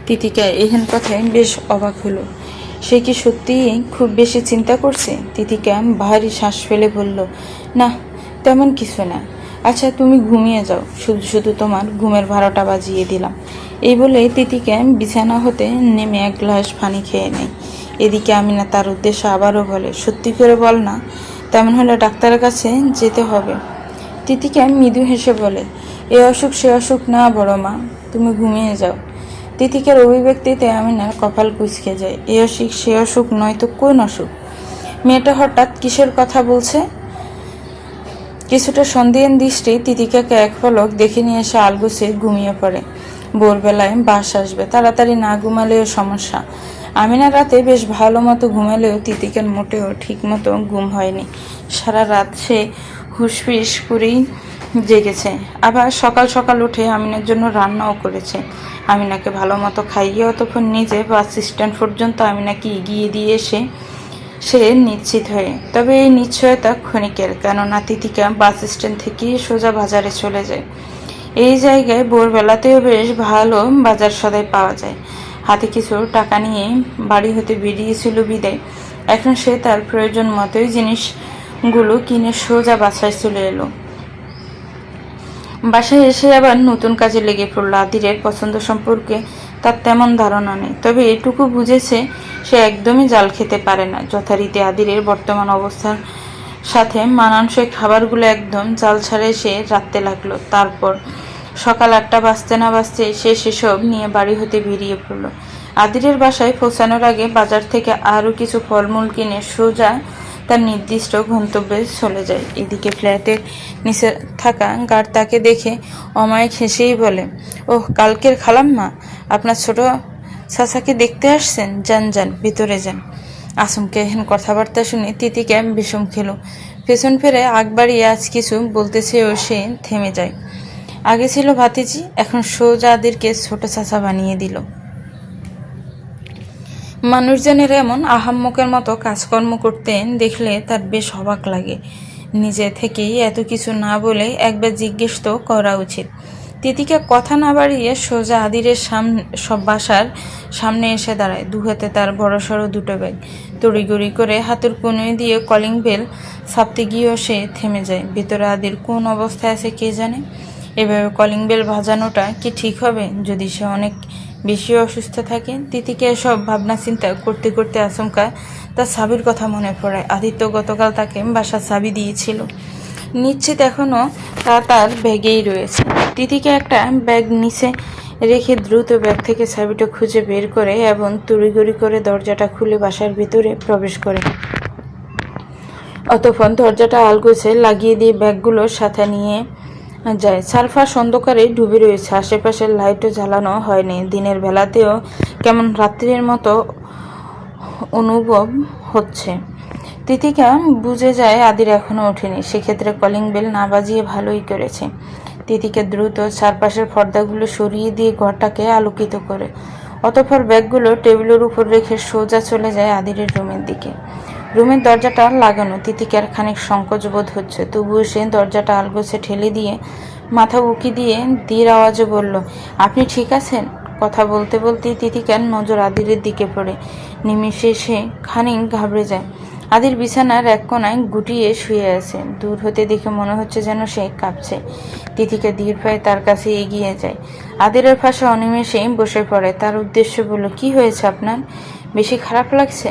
তিতিকা এহেন কথায় বেশ অবাক হলো। সে কি সত্যিই খুব বেশি চিন্তা করছে? তিতিকা ভারী শ্বাস ফেলে বলল, না, তেমন কিছু না। আচ্ছা, তুমি ঘুমিয়ে যাও, শুধু শুধু তোমার ঘুমের ভাড়াটা বাজিয়ে দিলাম। এই বলে তিতিকা বিছানা হতে নেমে এক গ্লাস পানি খেয়ে নেয়। এদিকে আমিনা তার উদ্দেশ্যে আবারও বলে, সত্যি করে বল না, তেমন হলে ডাক্তারের কাছে যেতে হবে। তিতিকা মৃদু হেসে বলে, এ অসুখ সে অসুখ না বড় মা, তুমি ঘুমিয়ে যাও। তিতিকার অভিব্যক্তিতে আমিনার কপাল কুঁচকে যায়। এ অসুখ সে অসুখ নয় তো কোন অসুখ? মেয়েটা হঠাৎ কিসের কথা বলছে? কিছুটা সন্দেহের দৃষ্টি তিতিকাকে এক পলক দেখে নিয়ে এসে আলগোছে ঘুমিয়ে পড়ে। ভোরবেলায় বাস আসবে, তাড়াতাড়ি না ঘুমালেও সমস্যা। আমিনা রাতে বেশ ভালো মতো ঘুমালেও তিতিকার মোটেও ঠিক মতো ঘুম হয়নি। সারা রাত সে হুঁশফিস করেই জেগেছে। আবার সকাল সকাল উঠে আমিনার জন্য রান্নাও করেছে। আমিনাকে ভালো মতো খাইয়ে অতক্ষণ নিজে বাস স্ট্যান্ড পর্যন্ত আমিনাকে এগিয়ে দিয়ে সে নিশ্চিত হয়ে। তবে এই নিশ্চয়তা ক্ষণিকের, কেননা তিতিকা বাস স্ট্যান্ড থেকে সোজা বাজারে চলে যায়। এই জায়গায় ভোরবেলাতেও বেশ ভালো বাজার সদাই পাওয়া যায়। হাতে কিছু টাকা নিয়ে বাড়ি হতে বেরিয়েছিল বিদায় এখন সে তার প্রয়োজন মতোই জিনিসগুলো কিনে সোজা বাসায় চলে এলো। বাসায় এসে আবার নতুন কাজে লেগে পড়ল। আদিরের পছন্দ সম্পর্কে তার তেমন ধারণা নেই, তবে এটুকু বুঝেছে সে একদমই জাল খেতে পারে না। যথারীতি আদিরের বর্তমান অবস্থার সাথে মানানসই খাবারগুলো একদম জাল ছাড়াই সে রাখতে লাগলো। তারপর সকাল 8টা বাজতে না বাজতে সে সেসব নিয়ে বাড়ি হতে বেরিয়ে পড়ল। আদিরের বাসায় পৌঁছানোর আগে বাজার থেকে আরও কিছু ফলমূল কিনে সোজা তার নির্দিষ্ট গন্তব্যে চলে যায়। এদিকে ফ্ল্যাটের নিচে থাকা গার্ড তাকে দেখে অমায়িক হেসেই বলে, ওহ, কালকের খালাম্মা, আপনার ছোট চাচাকে দেখতে আসছেন? যান যান, ভিতরে যান। আসমকে এখন কথাবার্তা শুনে তিতিকা বিষম খেলো। পেছন ফিরে আগ বাড়িয়ে আজ কিছু বলতে চেয়েও সে থেমে যায়। আগে ছিল ভাতিজি, এখন সোজা আদিরকে ছোট চাচা বানিয়ে দিল। মানুষজনের এমন আহাম্মকের মতো কাজকর্ম করতে দেখলে তার বেশ অবাক লাগে। নিজে থেকেই এত কিছু না বলে একবার জিজ্ঞেস তো করা উচিত। তিতিকা কথা না বাড়িয়ে সোজা আদিরের বাসার সামনে এসে দাঁড়ায়। দু হাতে তার বড়সড় দুটো ব্যাগ। তড়িগড়ি করে হাতের কনুই দিয়ে কলিং বেল ছাপতে গিয়েও সে থেমে যায়। ভিতরে আদির কোন অবস্থায় আছে কে জানে। এভাবে কলিং বেল বাজানোটা কি ঠিক হবে যদি সে অনেক বেশি অসুস্থ থাকে? তিতিকে এসব ভাবনা চিন্তা করতে করতে আচমকা তার চাবির কথা মনে পড়ে। আদিত্য গতকাল তাকে বাসার চাবি দিয়েছিল, নিশ্চিত এখনও তা তার ব্যাগেই রয়েছে। তিতিকে একটা ব্যাগ নিচে রেখে দ্রুত ব্যাগ থেকে চাবিটা খুঁজে বের করে এবং তড়িঘড়ি করে দরজাটা খুলে বাসার ভিতরে প্রবেশ করে। অতঃপর দরজাটা আলগোছে লাগিয়ে দিয়ে ব্যাগগুলোর সাথে নিয়ে যায়। চারপাশ অন্ধকারে ডুবে রয়েছে, আশেপাশের লাইটও জ্বালানো হয়নি। দিনের বেলাতেও কেমন রাত্রির মতো অনুভব হচ্ছে। তিতিকা বুঝে যায় আদির এখনো ওঠেনি। সেক্ষেত্রে কলিং বেল না বাজিয়ে ভালোই করেছে। তিতিকা দ্রুত চারপাশের পর্দাগুলো সরিয়ে দিয়ে ঘরটাকে আলোকিত করে। অতঃপর ব্যাগগুলো টেবিলের উপর রেখে সোজা চলে যায় আদিরের রুমের দিকে। রুমের দরজাটা লাগানো। তিতিকার খানিক সংকোচ বোধ হচ্ছে, তবুও সে দরজাটা আলগোছে ঠেলে দিয়ে মাথা উকি দিয়ে ধীর আওয়াজে বলল, আপনি ঠিক আছেন? কথা বলতে বলতেই তিতিকার নজর আদিরের দিকে পড়ে। নিমিষে সে খানিক ঘাবড়ে যায়। আদির বিছানার এক কোনায় গুটিয়ে শুয়ে আছে। দূর হতে দেখে মনে হচ্ছে যেন সে কাঁপছে। তিতিকা ধীর পায়ে তার কাছে এগিয়ে যায়। আদিরের পাশে অনিমেষেই বসে পড়ে। তার উদ্দেশ্য বলল, কি হয়েছে আপনার? বেশি খারাপ লাগছে?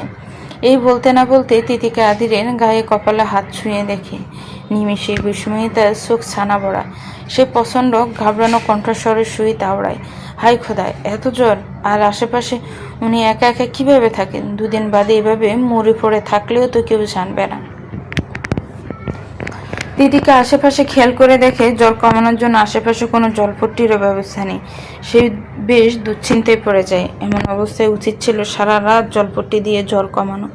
এই বলতে না বলতে তিতিকা আদিরের গায়ে কপালে হাত ছুঁয়ে দেখে। নিমিষে বিস্ময়ে তার চোখ ছানা বড়া। সে প্রচণ্ড ঘাবড়ানো কণ্ঠস্বরের সহিত আওড়ায়, হাই খোদায়, এত জ্বর! আর আশেপাশে উনি একা একা কিভাবে থাকেন? দুদিন বাদে এভাবে মরে পড়ে থাকলেও তো কেউ জানবে না। তিতিকা আশেপাশে খেয়াল করে দেখে জ্বর কমানোর জন্য আশেপাশে কোনো জলপট্টিরও ব্যবস্থা নেই। সে বেশ দুশ্চিন্তায় পড়ে যায়। এমন অবস্থায় উচিত ছিল সারা রাত জলপট্টি দিয়ে জ্বর কমানো,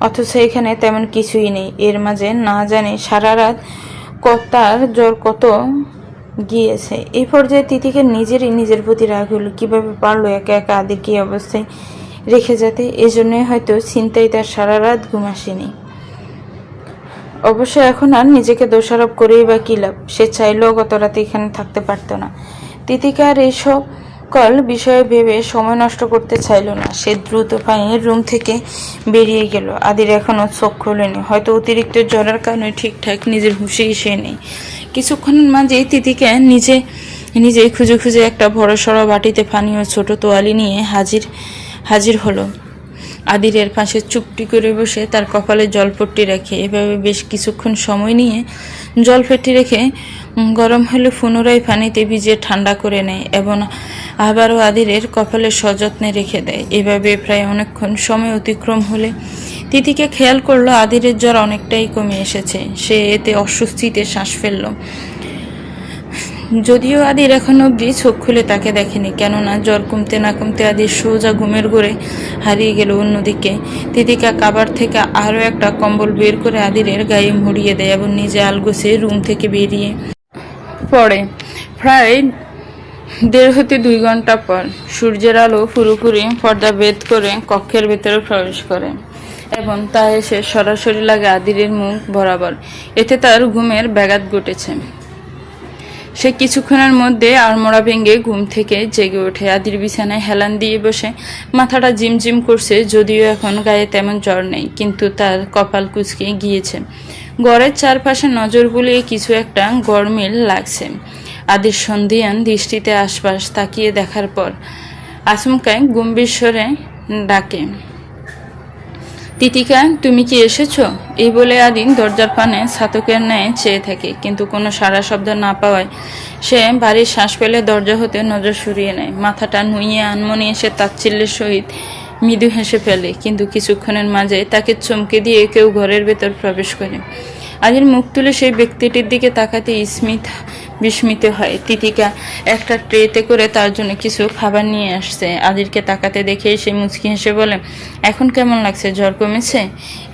অথচ এখানে তেমন কিছুই নেই। এর মাঝে না জানি সারা রাত তার জ্বর কত গিয়েছে। এই পর্যায়ে তিতিকে নিজের প্রতি রাগ হলো। কিভাবে পারলো একা একা আদিকে এই অবস্থায় রেখে যেতে? এজন্যই হয়তো চিন্তায় তার সারা রাত ঘুম আসেনি। অবশ্য এখন আর নিজেকে দোষারোপ করেই বা কী লাভ? সে চাইলেও গত রাতে এখানে থাকতে পারত না। তিতিকার এই সকল বিষয়ে ভেবে সময় নষ্ট করতে চাইল না। সে দ্রুত পায়ে রুম থেকে বেরিয়ে গেল। আদির এখনও চোখ খোলেনি। হয়তো অতিরিক্ত জ্বরের কারণে ঠিকঠাক নিজের হুঁশেই সে নেই। কিছুক্ষণের মাঝেই তিতিকা নিজেই খুঁজে খুঁজে একটা বড়সড় বাটিতে পানীয় ছোট তোয়ালি নিয়ে হাজির হলো। আদিরের পাশে চুপটি করে বসে তার কপালে জলপট্টি রাখে। এভাবে বেশ কিছুক্ষণ সময় নিয়ে জলপট্টি রেখে গরম হলে পুনরায় পানিতে ভিজিয়ে ঠান্ডা করে নেয় এবং আবারও আদিরের কপালে সযত্নে রেখে দেয়। এভাবে প্রায় অনেকক্ষণ সময় অতিক্রম হলে তিতিকে খেয়াল করলো আদিরের জ্বর অনেকটাই কমে এসেছে। সে এতে অস্বস্তিতে শ্বাস ফেলল। যদিও আদির এখন অবধি চোখ খুলে তাকে দেখেনি, কেননা জ্বর কমতে না কমতে আদির সোজা ঘুমের ঘোরে হারিয়ে গেল। অন্যদিকে তিতিকা কাবার থেকে আরও একটা কম্বল বের করে আদিরের গায়ে মুড়িয়ে দেয় এবং নিজে আলগোছে রুম থেকে বেরিয়ে পড়ে। প্রায় 1.5 হতে 2 ঘন্টা পর সূর্যের আলো পুরোপুরি পর্দা ভেদ করে কক্ষের ভেতরে প্রবেশ করে এবং তা এসে সরাসরি লাগে আদিরের মুখ বরাবর। এতে তার ঘুমের ব্যাঘাত ঘটেছে। সে কিছুক্ষণের মধ্যে আড়মোড়া ভেঙে ঘুম থেকে জেগে ওঠে। আদির বিছানায় হেলান দিয়ে বসে মাথাটা জিমজিম করছে। যদিও এখন গায়ে তেমন জ্বর নেই, কিন্তু তার কপাল কুঁচকে গিয়েছে। ঘরের চারপাশে নজর বুলিয়ে কিছু একটা গরমিল লাগছে। আদির সন্ধিয়ান দৃষ্টিতে আশপাশ তাকিয়ে দেখার পর আচমকায় গম্ভীর স্বরে ডাকে, তিতিকা, তুমি কি এসেছো? এই বলে আদিন দরজার পানে ছাতকের ন্যায় চেয়ে থাকে, কিন্তু কোনো সাড়া শব্দ না পাওয়ায় সে বাড়ির শ্বাস ফেলে দরজা হতে নজর সরিয়ে নেয়। মাথাটা নুইয়ে আনমনি এসে তাচ্ছিল্যের সহিত মৃদু হেসে ফেলে, কিন্তু কিছুক্ষণের মাঝে তাকে চমকে দিয়ে কেউ ঘরের ভেতর প্রবেশ করে। আদির মুখ তুলে সেই ব্যক্তিটির দিকে তাকাতে বিস্মিত হয়। তিতিকা একটা ট্রেতে করে তার জন্য কিছু খাবার নিয়ে আসছে। আদিরকে তাকাতে দেখে সে মুচকি হেসে বলে, এখন কেমন লাগছে? জ্বর কমেছে?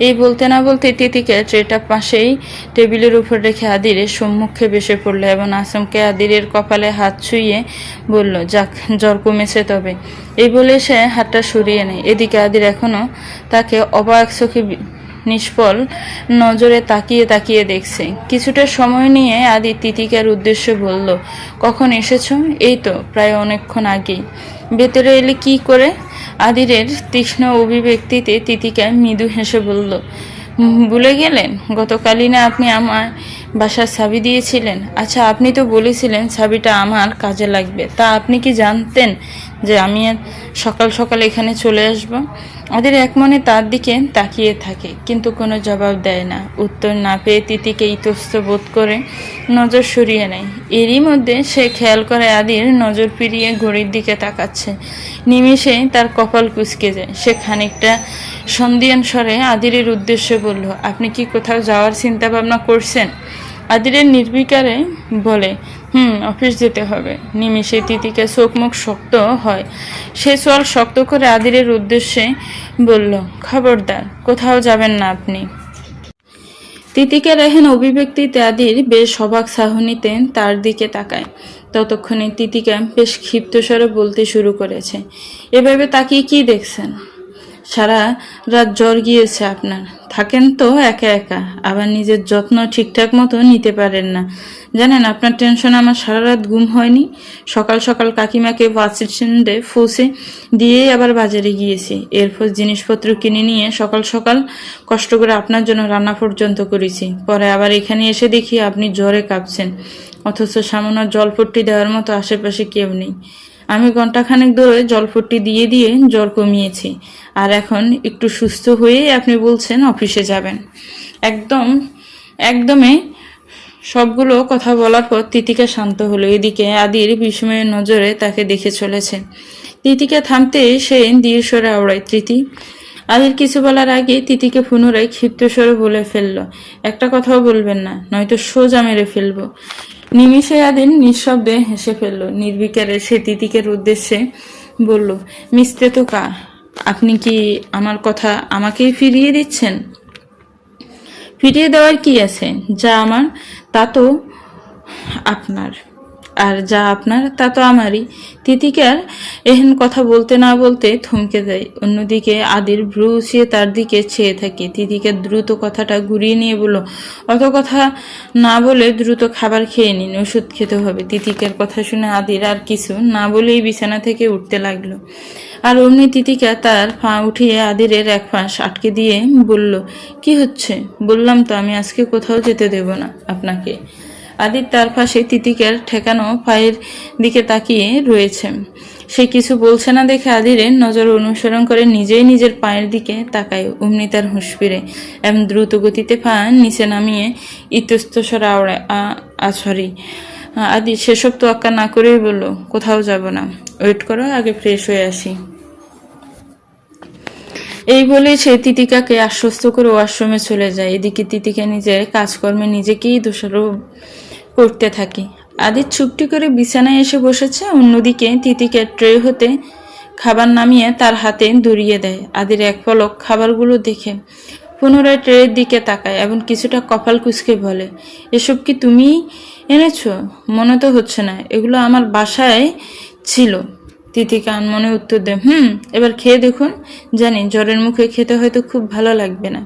এই বলতে না বলতে তিতিকা ট্রেটা পাশেই টেবিলের উপর রেখে আদিরের সম্মুখে বসে পড়লো এবং আসমকে আদিরের কপালে হাত ছুঁয়ে বলল, যাক, জ্বর কমেছে তবে। এই বলে সে হাতটা সরিয়ে নেয়। এদিকে আদির এখনো তাকে অবাক চোখে নিষ্ফল নজরে তাকিয়ে তাকিয়ে দেখছে। কিছুটা সময় নিয়ে আদি তিতিকার উদ্দেশ্যে বলল, কখন এসেছো? এই তো প্রায় অনেকক্ষণ আগেই। ভেতরে এলে কি করে? আদিরের তীক্ষ্ণ অভিব্যক্তিতে তিতিকা মৃদু হেসে বলল, ভুলে গেলেন? গতকালই না আপনি আমার বাসার চাবি দিয়েছিলেন? আচ্ছা, আপনি তো বলেছিলেন চাবিটা আমার কাজে লাগবে। তা আপনি কি জানতেন যে আমি সকাল সকাল এখানে চলে আসব? আদির এক মনে তার দিকে তাকিয়ে থাকে, কিন্তু কোনো জবাব দেয় না। উত্তর না পেয়ে তিতিকে ইতস্ত বোধ করে নজর সরিয়ে নেয়। এরই মধ্যে সে খেয়াল করে আদির নজর ফিরিয়ে ঘড়ির দিকে তাকাচ্ছে। নিমিষে তার কপাল কুঁচকে যায়। সে খানিকটা সন্দিহান স্বরে আদিরের উদ্দেশ্যে বলল, আপনি কি কোথাও যাওয়ার চিন্তা ভাবনা করছেন? আদিরের নির্বিকারে বলে, অফিস যেতে হবে। নিমিষে তিতিকে চোখ মুখ শক্ত হয়। সে চোয়াল শক্ত করে আদিরের উদ্দেশ্যে বলল, খবরদার, কোথাও যাবেন না আপনি। তিতিকা রেহেন অভিব্যক্তিতে আদির বেশ অবাক চাহনিতে তার দিকে তাকায়। ততক্ষণে তিতিকা বেশ ক্ষিপ্ত স্বরে বলতে শুরু করেছে, এভাবে তাকিয়ে কি দেখছেন? সারা রাত জ্বর গিয়েছে আপনার। থাকেন তো একা একা, আবার নিজের যত্ন ঠিকঠাক মতো নিতে পারেন না। জানেন, আপনার টেনশন আমার সারা রাত ঘুম হয়নি। সকাল সকাল কাকিমাকে বাস স্ট্যান্ডে পৌঁছে দিয়েই আবার বাজারে গিয়েছি। এরপর জিনিসপত্র কিনে নিয়ে সকাল সকাল কষ্ট করে আপনার জন্য রান্না পর্যন্ত করেছি। পরে আবার এখানে এসে দেখি আপনি জ্বরে কাঁপছেন, অথচ সামান্য জলপট্টি দেওয়ার মতো আশেপাশে কেউ নেই। আমি ঘন্টাখানেক ধরে জলপট্টি দিয়ে দিয়ে জ্বর কমিয়েছি, আর এখন একটু সুস্থ হয়েই আপনি বলছেন অফিসে যাবেন। একদমে সবগুলো কথা বলার পর তিতিকা শান্ত হলো। এদিকে আদির বিস্ময়ের নজরে তাকে দেখে চলেছে। তিতিকা থামতে সে ধীর স্বরে আওড়ায়, তৃতি। আদির কিছু বলার আগে তিতিকে পুনরায় ক্ষিপ্ত স্বরে বলে ফেলল, একটা কথাও বলবেন না, নয়তো সোজা মেরে ফেলবো। নিমিষে আদির নিঃশব্দে হেসে ফেলল। নির্বিকারে সে তিতিকের উদ্দেশ্যে বলল, মিস্ত্রে তো কা, আপনি কি আমার কথা আমাকেই ফিরিয়ে দিচ্ছেন? ফিরিয়ে দেওয়ার কি আছে? যা আমার তা তো আপনার, আর যা আপনার তা তো আমারই। তিতিকার এহেন কথা বলতে না বলতে থমকে যায়। অন্যদিকে আদির ভ্রু উঁচিয়ে তার দিকে চেয়ে থাকে। তিতিকা দ্রুত কথাটা ঘুরিয়ে নিয়ে বলল, অত কথা না বলে দ্রুত খাবার খেয়ে নিন, ওষুধ খেতে হবে। তিতিকার কথা শুনে আদির আর কিছু না বলেই বিছানা থেকে উঠতে লাগলো। আর অমনি তিতিকা তার পা উঠিয়ে আদিরের এক পাশ আটকে দিয়ে বলল, কি হচ্ছে? বললাম তো আমি আজকে কোথাও যেতে দেব না আপনাকে। আদির তার পাশে তিতিকার ঠেকানো পায়ের দিকে তাকিয়ে রয়েছে। সে কিছু বলছে না দেখে আদিরের নজর অনুসরণ করে নিজেই নিজের পায়ের দিকে তাকায়। অমনি তার হুঁশ ফিরে এবং দ্রুত গতিতে পা নিচে নামিয়ে ইতস্তস্বরে আওড়ায়, সরি। আদি সেসব তোয়াক্কা না করেই বলল, কোথাও যাব না, ওয়েট করো, আগে ফ্রেশ হয়ে আসি। এই বলে সে তিতিকাকে আশ্বস্ত করে ওয়াশরুমে চলে যায়। এদিকে তিতিকা নিজের কাজকর্মে নিজেকেই দোষারোপ করতে থাকে। আদির চুপটি করে বিছানায় এসে বসেছে, অন্যদিকে তিতিকা ট্রে হতে খাবার নামিয়ে তার হাতে ধরিয়ে দেয়। আদির এক পলক খাবারগুলো দেখে পুনরায় ট্রের দিকে তাকায় এবং কিছুটা কপাল কুঁচকে বলে, এসব কি তুমি এনেছো? মনে তো হচ্ছে না, এগুলো আমার বাসায় ছিল। তিতিকা আনমনে উত্তর দেয়, এবার খেয়ে দেখুন। জানি জ্বরের মুখে খেতে হয়তো খুব ভালো লাগবে না,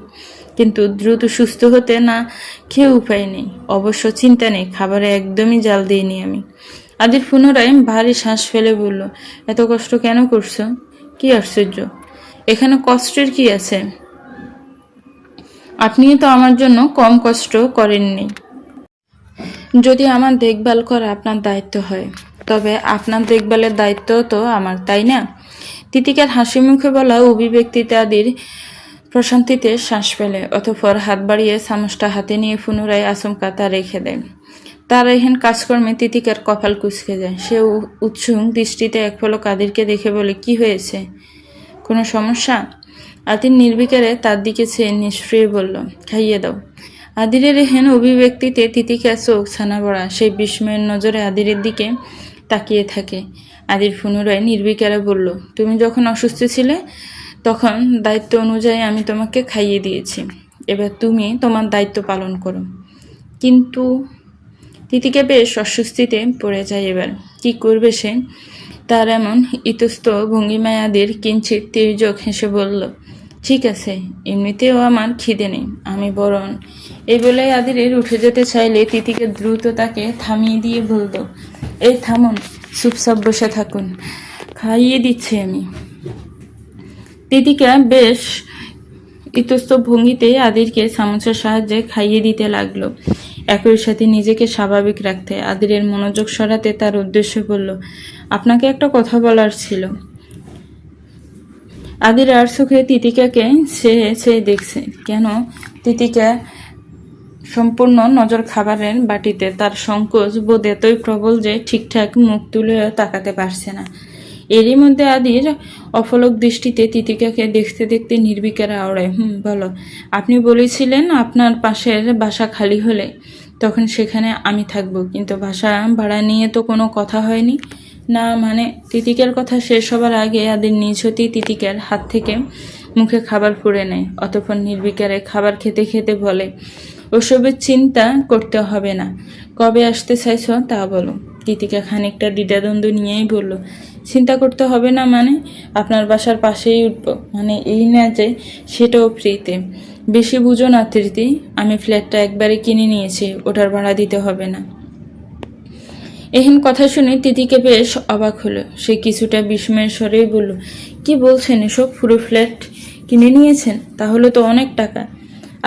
কিন্তু দ্রুত সুস্থ হতে না খেয়ে উপায় নেই। অবশ্য চিন্তা নেই, খাবারে একদমই জাল দিইনি আমি। আদির পুনরায় ভারী শ্বাস ফেলে বলল, এত কষ্ট কেন করছো? কি আশ্চর্য, এখানে কষ্টের কি আছে? আপনিও তো আমার জন্য কম কষ্ট করেননি। যদি আমার দেখভাল করা আপনার দায়িত্ব হয়, তবে আপনার দেখভালের দায়িত্ব তো আমার, তাই না? তিতিকার হাসি মুখে বলা অভিব্যক্তিতে আদির প্রশান্তিতে শ্বাস ফেলে, অতঃপর হাত বাড়িয়ে চামচটা হাতে নিয়ে পুনরায় আচমকা তা রেখে দেয়। তার এহেন কাজকর্মে তিতিকার কপাল কুঁচকে যায়। সে উৎসুক দৃষ্টিতে এক পলক আদিরকে দেখে বলে, কি হয়েছে? কোনো সমস্যা? আদির নির্বিকারে তার দিকে চেয়ে নিষ্ক্রিয় বলল, খাইয়ে দাও। আদিরের এহেন অভিব্যক্তিতে তিতিকা চোখ ছানা বড়া, সেই বিস্ময়ের নজরে আদিরের দিকে তাকিয়ে থাকে। আদির পুনরায় নির্বিকারে বলল, তুমি যখন অসুস্থ ছিলে তখন দায়িত্ব অনুযায়ী আমি তোমাকে খাইয়ে দিয়েছি, এবার তুমি তোমার দায়িত্ব পালন করো। কিন্তু তিতিকা বেশ অস্বস্তিতে পড়ে যায়। এবার কি করবে সে? তার এমন ইতস্ত ভঙ্গিমায় আদির কিঞ্চিত তির্যক হেসে বলল, ঠিক আছে, এমনিতেও আমার খিদে নেই, আমি বরং। এই বলে আদিরের উঠে যেতে চাইলে তিতিকা দ্রুত তাকে থামিয়ে দিয়ে বলল, এই থামুন, চুপচাপ বসে থাকুন, খাইয়ে দিচ্ছি আমি। তিতিকা বেশ ইতস্ত ভঙ্গিতে আদিরকে চামচের সাহায্যে খাইয়ে দিতে লাগলো, একই সাথে নিজেকে স্বাভাবিক রাখতে। আদিরের মনোযোগ সরাতে তার উদ্দেশ্যে বলল, আপনাকে একটা কথা বলার ছিল। আদির আর চোখে তিতিকাকে সে দেখছে। কেন? তিতিকা সম্পূর্ণ নজর খাবারের বাটিতে, তার সংকোচ বোধ এতই প্রবল যে ঠিকঠাক মুখ তুলে তাকাতে পারছে না। এরই মধ্যে আদির অফলক দৃষ্টিতে তিতিকাকে দেখতে দেখতে নির্বিকারে আওড়ায়, বলো। আপনি বলেছিলেন আপনার পাশের বাসা খালি হলে তখন সেখানে আমি থাকবো, কিন্তু বাসা ভাড়া নিয়ে তো কোনো কথা হয়নি। না মানে? তিতিকার কথা শেষ হবার আগে আদির নিজ হতেই তিতিকার হাত থেকে মুখে খাবার পুড়ে নেয়, অতঃপর নির্বিকারে খাবার খেতে খেতে বলে, ওসবের চিন্তা করতে হবে না, কবে আসতে চাইছ তা বলো। তিতিকা খানিকটা দ্বিধাদ্বন্দ্ব নিয়েই বলল, চিন্তা করতে হবে না মানে? আপনার বাসার পাশেই উঠবো, মানে এই না যে সেটাও ফ্রিতে। বেশি বুঝো না তৃতি, আমি ফ্ল্যাটটা একবারে কিনে নিয়েছি, ওটার ভাড়া দিতে হবে না। এহেন কথা শুনে তিতিকে বেশ অবাক হলো। সে কিছুটা বিস্ময়ের স্বরেই বলল, কি বলছেন এসব? পুরো ফ্ল্যাট কিনে নিয়েছেন? তাহলে তো অনেক টাকা।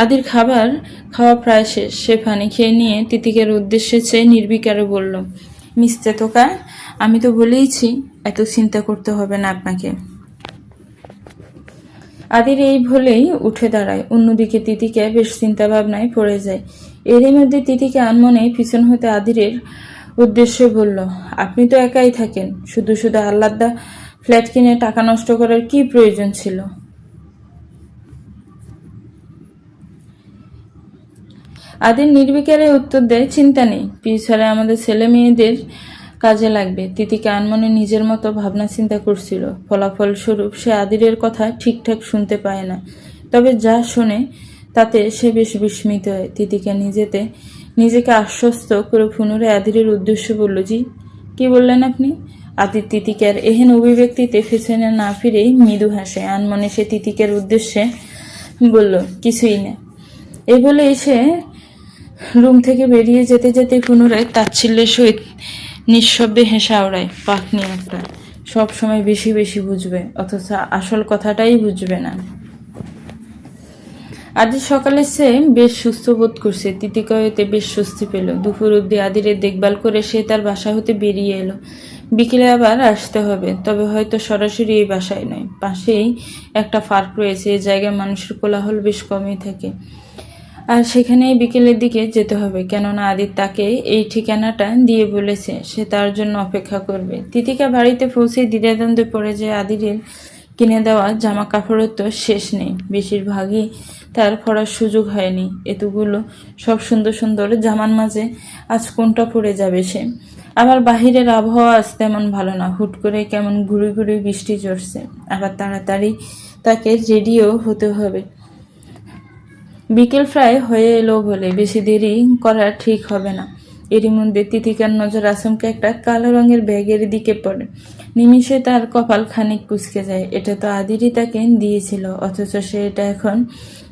আদির খাবার খাওয়া প্রায় শেষ। সে পানি খেয়ে নিয়ে তিতিকের উদ্দেশ্যে চেয়ে নির্বিকারে বলল, মিস্তে তোকা, আমি তো বলেইছি এত চিন্তা করতে হবে না আপনাকে। আদির এই বলেই উঠে দাঁড়ায়। অন্যদিকে তিতিকা বেশ চিন্তা ভাবনায় পড়ে যায়। এরই মধ্যে তিতিকা আনমনে পিছন হতে আদিরের উদ্দেশ্যে বলল, আপনি তো একাই থাকেন, শুধু শুধু আহ্লাদা ফ্ল্যাট কিনে টাকা নষ্ট করার কি প্রয়োজন ছিল? আদির নির্বিকারে উত্তর দেয়, চিন্তা নেই, পিছনে আমাদের ছেলে মেয়েদের কাজে লাগবে। তিতিকা আনমনে নিজের মতো ভাবনা চিন্তা করছিল। ফলাফল স্বরূপ সে আদিরের কথা ঠিকঠাক শুনতে পায় না, তবে যা শোনে তাতে সে বেশ বিস্মিত হয়। তিতিকা নিজেকে আশ্বস্ত করে পুনরায় আদিরের উদ্দেশ্যে বলল, জি কি বললেন আপনি? আদির তিতিকার এহেন অভিব্যক্তিতে পেছনে না ফিরেই মৃদু হাসে। আনমনে সে তিতিকার উদ্দেশ্যে বলল, কিছুই না। এই বলে এসে রুম থেকে বেরিয়ে যেতে যেতে পুনরায় তাচ্ছিল্যের সহিত নিঃশব্দে হেসে আওড়ায়, পাখনি একটা, সব সময় বেশি বেশি বুঝবে, অথচ আসল কথাটাই বুঝবে না। আজ সকালে সে বেশ সুস্থ বোধ করছে। তিতিকা হইতে বেশ স্বস্তি পেল। দুপুর অব্দি আদিরের দেখভাল করে সে তার বাসা হতে বেরিয়ে এলো। বিকেলে আবার আসতে হবে, তবে হয়তো সরাসরি এই বাসায় নয়, পাশেই একটা পার্ক রয়েছে। এই জায়গায় মানুষের কোলাহল বেশ কমই থাকে, আর সেখানেই বিকেলের দিকে যেতে হবে, কেননা আদির তাকে এই ঠিকানাটা দিয়ে বলেছে সে তার জন্য অপেক্ষা করবে। তিতিকা বাড়িতে পৌঁছে দ্বিধাদ্বন্দ্বে পড়ে যায় আদিরের কিনে দেওয়া জামা কাপড়ের তো শেষ নেই, বেশিরভাগই তার পরার সুযোগ হয়নি। এতগুলো সব সুন্দর সুন্দর জামার মাঝে আজ কোনটা পরে যাবে সে? আবার বাহিরের আবহাওয়া আজ তেমন ভালো না, হুট করে কেমন ঘুরে ঘুরে বৃষ্টি ঝরছে। আবার তাড়াতাড়ি তাকে রেডিও হতে হবে। বিকেল প্রায় হয়ে এলো বলে বেশি দেরি করা ঠিক হবে না। এরই মধ্যে তিতিকার নজর আচমকা একটা কালো রঙের ব্যাগের দিকে পড়ে। নিমিষে তার কপাল খানিক কুঁচকে যায়। এটা তো আদিরই তাকে দিয়েছিল, অথচ সে এটা এখন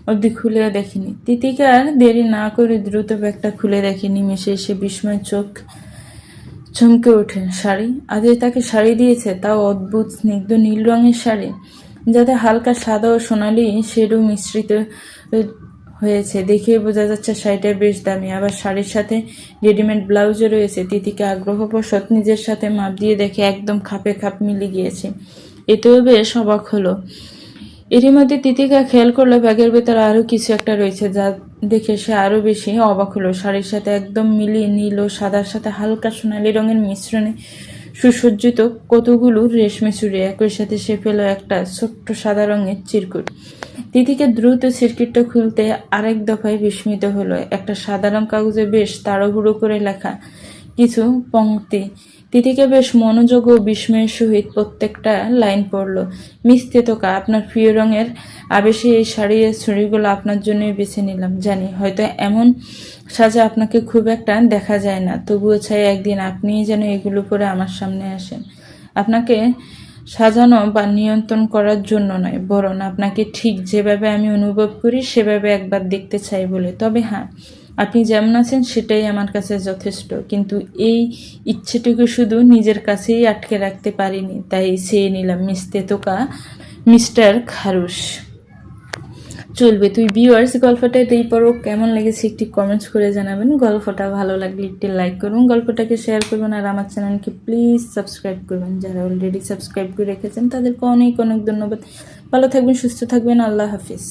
অবধি খুলেও দেখেনি। তিতিকার দেরি না করে দ্রুত ব্যাগটা খুলে দেখে। নিমিষে সে বিস্ময় চোখ চমকে ওঠে। শাড়ি! আদির তাকে শাড়ি দিয়েছে, তাও অদ্ভুত স্নিগ্ধ নীল রঙের শাড়ি, যাতে হালকা সাদা ও সোনালি শেডও মিশ্রিত হয়েছে। দেখেই বোঝা যাচ্ছে শাড়িটা বেশ দামি। আবার শাড়ির সাথে রেডিমেড ব্লাউজও রয়েছে। তিতিকে আগ্রহবশত নিজের সাথে মাপ দিয়ে দেখে একদম খাপে খাপ মিলে গিয়েছে। এতেও বেশ অবাক হলো। এরই মধ্যে তিতিকা খেয়াল করলো ব্যাগের ভেতর আরো কিছু একটা রয়েছে, যা দেখে সে আরো বেশি অবাক হলো। শাড়ির সাথে একদম মিলিয়ে নীল ও সাদার সাথে হালকা সোনালি রঙের মিশ্রণে সুসজ্জিত কতগুলো রেশমি চুড়ি। একই সাথে সে পেল একটা ছোট্ট সাদা রঙের চিরকুট। তিতিকে দ্রুত সিরকিটটা খুলতে আরেক দফায় বিস্মিত হলো। একটা সাধারণ কাগজে বেশ তাড়াহুড়ো করে লেখা কিছু পংক্তি। তিতিকে বেশ মনোযোগ ও বিস্ময়ের সহিত প্রত্যেকটা লাইন পড়ল। মিস তেতকা, আপনার প্রিয় রঙের আবেশে এই শাড়ির ছড়িগুলো আপনার জন্যই বেছে নিলাম। জানি হয়তো এমন সাজা আপনাকে খুব একটা দেখা যায় না, তবুও চাই একদিন আপনিই যেন এগুলো পরে আমার সামনে আসেন। আপনাকে সাজানো বা নিয়ন্ত্রণ করার জন্য নয়, বরং আপনাকে ঠিক যেভাবে আমি অনুভব করি সেভাবে একবার দেখতে চাই বলে। তবে হ্যাঁ, আপনি যেমন আছেন সেটাই আমার কাছে যথেষ্ট। কিন্তু এই ইচ্ছেটুকু শুধু নিজের কাছেই আটকে রাখতে পারিনি, তাই চেয়ে নিলাম মিস তেতকা, মিস্টার খারুশ। চলবে তুই ভিউয়ার্স, গল্পটা এই পরও কেমন লেগেছে একটি কমেন্টস করে জানাবেন। গল্পটা ভালো লাগলে একটি লাইক করুন, গল্পটাকে শেয়ার করবেন, আর আমার চ্যানেলকে প্লিজ সাবস্ক্রাইব করবেন। যারা অলরেডি সাবস্ক্রাইব করে রেখেছেন তাদেরকে অনেক অনেক ধন্যবাদ। ভালো থাকবেন, সুস্থ থাকবেন, আল্লাহ হাফিজ।